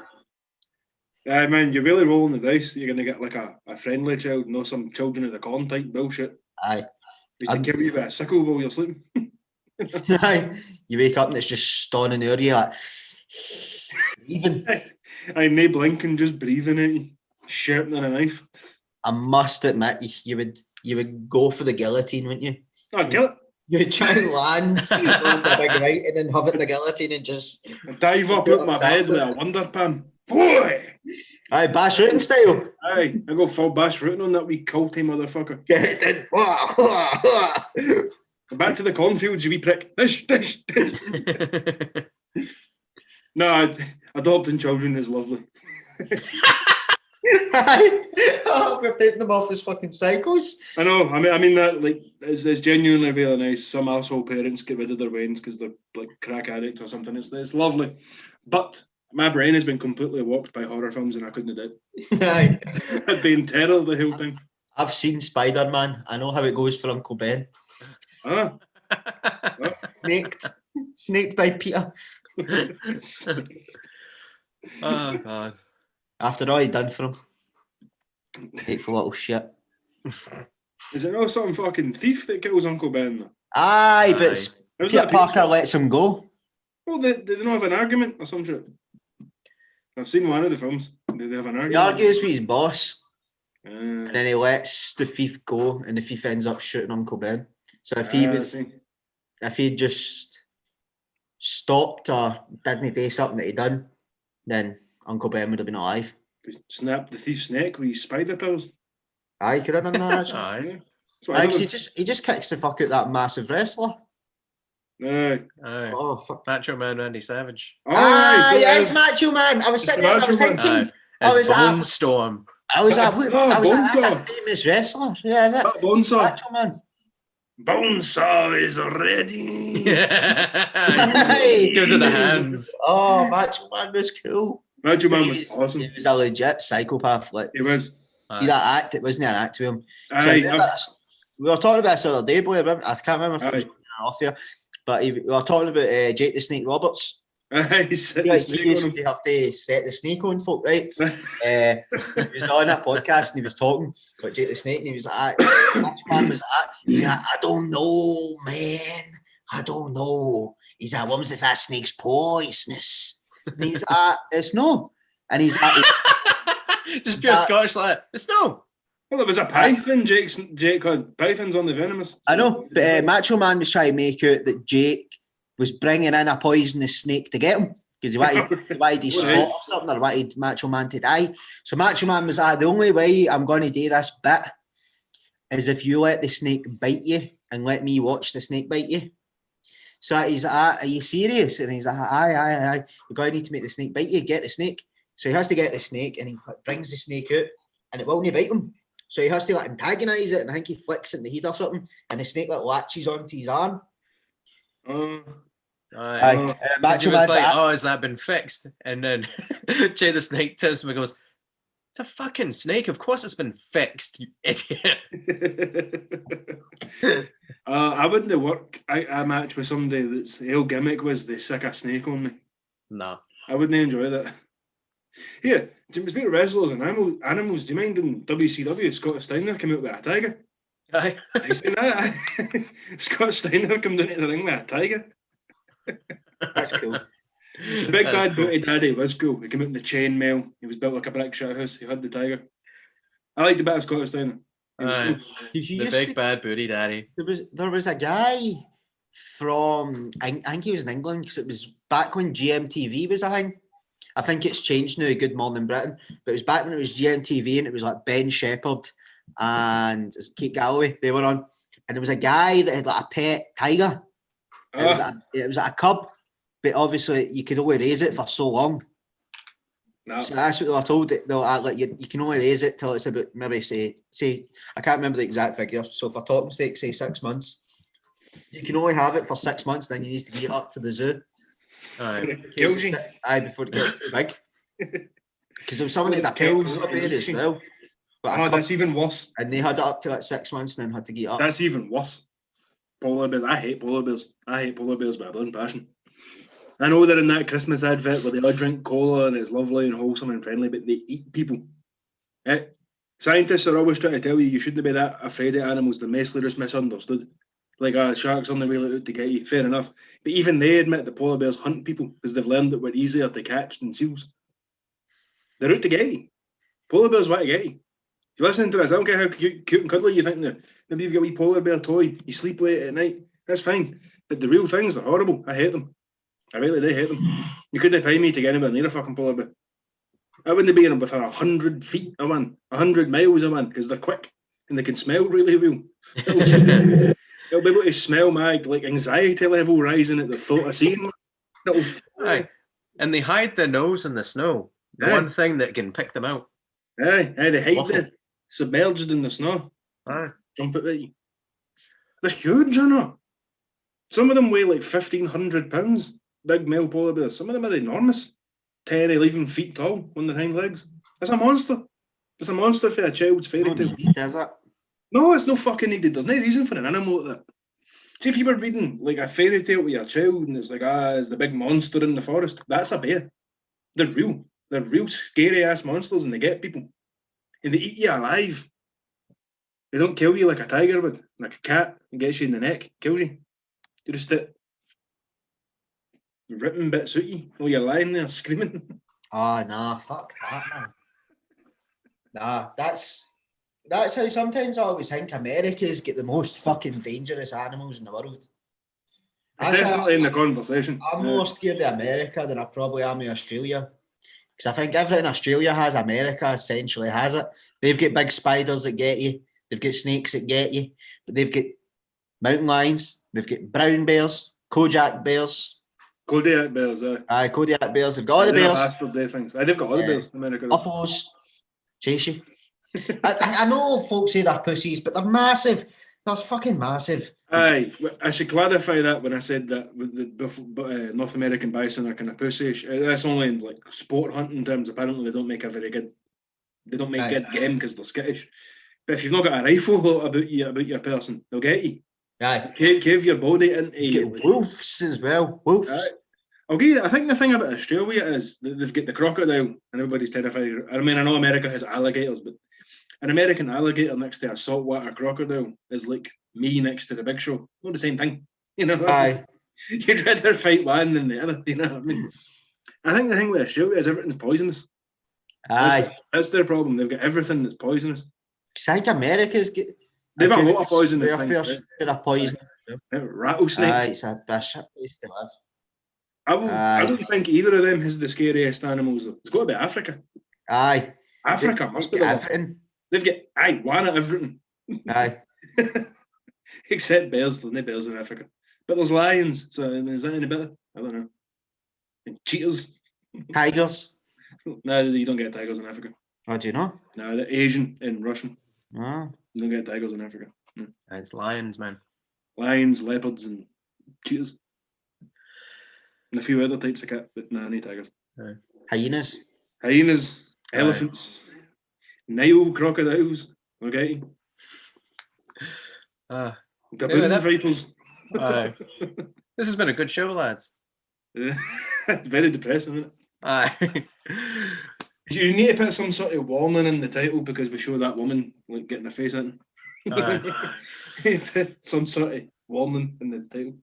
Yeah, man, you're really rolling the dice. You're going to get like a friendly child, not some Children of the Corn type bullshit. Aye. Used to kill you with a sickle while you're sleeping. Aye. You wake up and it's just stunning over you like, even. I may blink and just breathing at you, sharpening a knife. I must admit, you would go for the guillotine, wouldn't you? I'd kill it. You would try and land on the big right and then have it in the guillotine and just dive up out my bed with a Wonder Pan. Boy! Aye, Bash Rooting style. Aye, I go full Bash Rooting on that wee culty motherfucker. Get it in. Back to the cornfields, you wee prick. Dish. No, adopting children is lovely. We're taking them off as fucking psychos. I know. I mean that like it's genuinely really nice. Some asshole parents get rid of their wains because they're like crack addicts or something. It's lovely, but My brain has been completely warped by horror films and I couldn't do it. Aye. I'd be in terror the whole time. I've seen Spider-Man. I know how it goes for Uncle Ben. Ah. Snaked by Peter. Oh God. After all he done for him. Hateful little shit. Is it not some fucking thief that kills Uncle Ben? Aye, but How's Peter that Parker peaceful? lets him go. Well, they don't have an argument or some shit. I've seen one of the films. They have an He argument. argues with his boss, Ah. and then he lets the thief go, and the thief ends up shooting Uncle Ben. So if he just stopped or didn't do something that he done, then Uncle Ben would have been alive. Snapped the thief's neck with his spider pills. Aye, could have done that. Actually. Aye. That's what I Aye, 'cause done. he just kicks the fuck out that massive wrestler. Aye. Aye. Oh fuck! Macho Man Randy Savage. Aye, yes, Macho Man. I was sitting there. I was Macho Man. thinking. Aye. I As was at- Bone Storm. I was like, that's a Bonesaw. famous wrestler. Yeah, is it? That Bonesaw. Macho Man. Bonesaw is ready. Gives it the hands. Oh, Macho Man was cool. Macho Man was awesome. He was a legit psychopath. Like, He was. See that act? It wasn't an act to him. So I Aye, remember this- we were talking about this the other day, boy. I can't remember if it was Aye. off here, but we were talking about Jake the Snake Roberts. Aye, he set the He snake used on him. to have to set the snake on folk, right? He was on that podcast and he was talking about Jake the Snake, and he was like, Macho Man was like, he's like, I don't know, man. I don't know. He's like, what was the fast snake's poisonous? And he's like, it's no. And he's like, Just pure Scottish like it's no. Well, it was a python. Jake had pythons on the venomous. I know, but Macho Man was trying to make out that Jake was bringing in a poisonous snake to get him because he wanted his spot or something, or wanted Macho Man to die. So Macho Man was like, the only way I'm going to do this bit is if you let the snake bite you and let me watch the snake bite you. So he's like, are you serious? And he's like, aye. You're going to need to make the snake bite you, get the snake. So he has to get the snake and he brings the snake out and it won't bite him. So he has to like antagonise it, and I think he flicks it in the head or something, and the snake like latches onto his arm. Aye. Macho He was Man's like, like, oh, has that been fixed? And then Jay the Snake turns to him and goes, it's a fucking snake. Of course it's been fixed, you idiot. I wouldn't work a match with somebody that's the whole gimmick was they sick a snake on me. No. I wouldn't enjoy that. Here, speaking of wrestlers and animals, do you mind in WCW, Scott Steiner came out with a tiger? Aye. Have you seen that? Scott Steiner come down to the ring with a tiger. that's cool. The big bad booty daddy was cool. He came out in the chainmail. He was built like a brick shit house. He had the tiger. I liked the bit of Scott Steiner. He was Aye. cool. The big bad booty daddy. There was a guy from, I think he was in England, because it was back when GMTV was a thing. I think it's changed now, Good Morning Britain, but it was back when it was GMTV and it was like Ben Shepherd and Kate Galloway, they were on. And there was a guy that had like a pet tiger. It was like a cub, but obviously you could only raise it for so long. No. So that's what they were told. They were like, you can only raise it till it's about maybe say I can't remember the exact figure. So for talking's sake, say 6 months. You can only have it for 6 months, then you need to get it up to the zoo. Aye. Kills you. Aye, before it gets too big. Because there was someone that had a pet Kills polar bear as you. well. But Oh, that's even worse. and they had it up to like 6 months and then had to get it up. That's even worse. Polar bears. I hate polar bears. I hate polar bears by a blown passion. I know they're in that Christmas advert where they all drink cola and it's lovely and wholesome and friendly, but they eat people. Scientists are always trying to tell you shouldn't be that afraid of animals. They're mostly just misunderstood. Like, sharks on the way out to get you. Fair enough. But even they admit that polar bears hunt people because they've learned that we're easier to catch than seals. They're out to get you. Polar bears want to get you. If you're listening to this, I don't care how cute and cuddly you think they're. Maybe you've got a wee polar bear toy. You sleep late at night. That's fine. But the real things are horrible. I hate them. I really do hate them. You couldn't pay me to get anywhere near a fucking polar bear. I wouldn't be in them within 100 feet of one, 100 miles of one, because they're quick and they can smell really well. They'll be able to smell my anxiety level rising at the thought of seeing them. Aye. And they hide their nose in the snow. The one thing that can pick them out. Aye, they hide Waffle. there, submerged in the snow. Aye. Jump at you. They're huge, you know. Some of them weigh like 1,500 pounds. Big male polar bears. Some of them are enormous. 10 or 11 feet tall on their hind legs. It's a monster. It's a monster for a child's fairy Not tale. needed, is it? No, it's no fucking needed. There's no reason for an animal like that. See, if you were reading like a fairy tale with your child and it's like, it's the big monster in the forest, that's a bear. They're real. They're real scary ass monsters and they get people. And they eat you alive. They don't kill you like a tiger would, like a cat, and gets you in the neck, kills you. They just ripping bits out you while you're lying there screaming. Oh, nah, fuck that, man. Nah, that's how sometimes I always think America's get the most fucking dangerous animals in the world. It's That's definitely in the conversation. I'm more scared of America than I probably am of Australia. Because I think everything Australia has, America essentially has it. They've got big spiders that get you. They've got snakes that get you. But they've got mountain lions. They've got brown bears, Kodiak bears. Kodiak bears, Aye, Kodiak bears. They've got all the They're bears. bastard, they things. They've got all the bears in America. Buffaloes. Chase you. I know folks say they're pussies, but they're massive. They're fucking massive. Aye, I should clarify that when I said that with the North American bison are kind of pussyish. That's only in like sport hunting terms. Apparently, they don't make a very good. They don't make good game because they're skittish. But if you've not got a rifle about your person, they'll get you. Aye. Cave your body into You get wolves as well. Wolves. Aye. I'll give you, I think the thing about Australia is that they've got the crocodile and everybody's terrified. I mean, I know America has alligators, but an American alligator next to a saltwater crocodile is like me next to the Big Show. Not the same thing, you know. Aye. You'd rather fight one than the other, you know what I mean? I think the thing with Australia is everything's poisonous. Aye. That's their problem. They've got everything that's poisonous. I think America's get. They've got a lot of poisonous Their fair things. share of poison. Rattlesnake. Aye, it's a shit place to live. I don't think either of them has the scariest animals though. It's got to be Africa. Aye. Africa must be They've the got one. everything. They've got one of everything. Aye. Except bears. There's no bears in Africa. But there's lions. So is that any better? I don't know. And cheetahs. Tigers. No, you don't get tigers in Africa. What do you know? No, they're Asian and Russian. Ah. You don't get tigers in Africa. No. It's lions, man. Lions, leopards, and cheetahs. And a few other types of cat, but no tigers. Hyenas. Hyenas, elephants, Nile crocodiles. Okay. Gaboon vipers. This has been a good show, lads. Very depressing, isn't it? Aye. You need to put some sort of warning in the title because we show that woman like getting her face in. Some sort of warning in the title.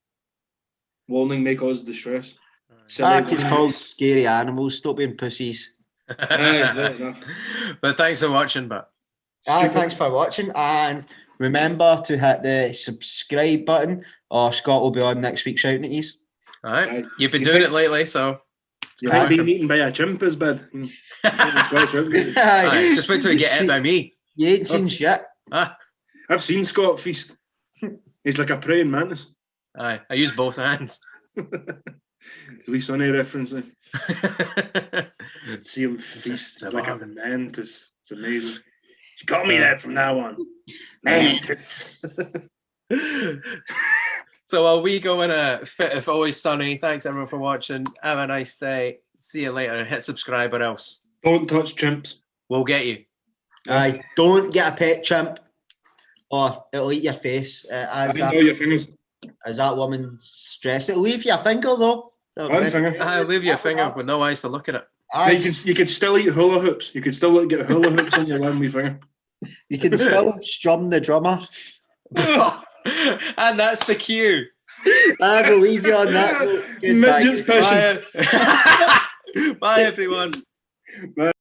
Warning may cause distress. It's called Scary Animals. Stop being pussies. Aye, but thanks for watching, but thanks for watching, and remember to hit the subscribe button or Scott will be on next week shouting at you. Alright. You've been doing it lately, so you think being eaten by a chimp is bad. Aye, just wait till you get hit by me. You ain't seen shit. I've seen Scott feast. He's like a praying mantis. Aye, I use both hands. At least on a reference then. See him feast like a mantis. It's amazing. She call me that from now on. Mantis. So while we go in a fit of Always Sunny, thanks everyone for watching. Have a nice day. See you later and hit subscribe or else. Don't touch chimps. We'll get you. Aye, don't get a pet chimp or it'll eat your face. Your fingers. As that woman stressed, it'll leave you a finger though. One finger. I'll leave you a finger with no eyes to look at it. You can still eat hula hoops. You could still get hula hoops on your one wee finger. You can still strum the drummer. And that's the cue. I will leave you on that. Midgets pushing. Bye everyone. Bye.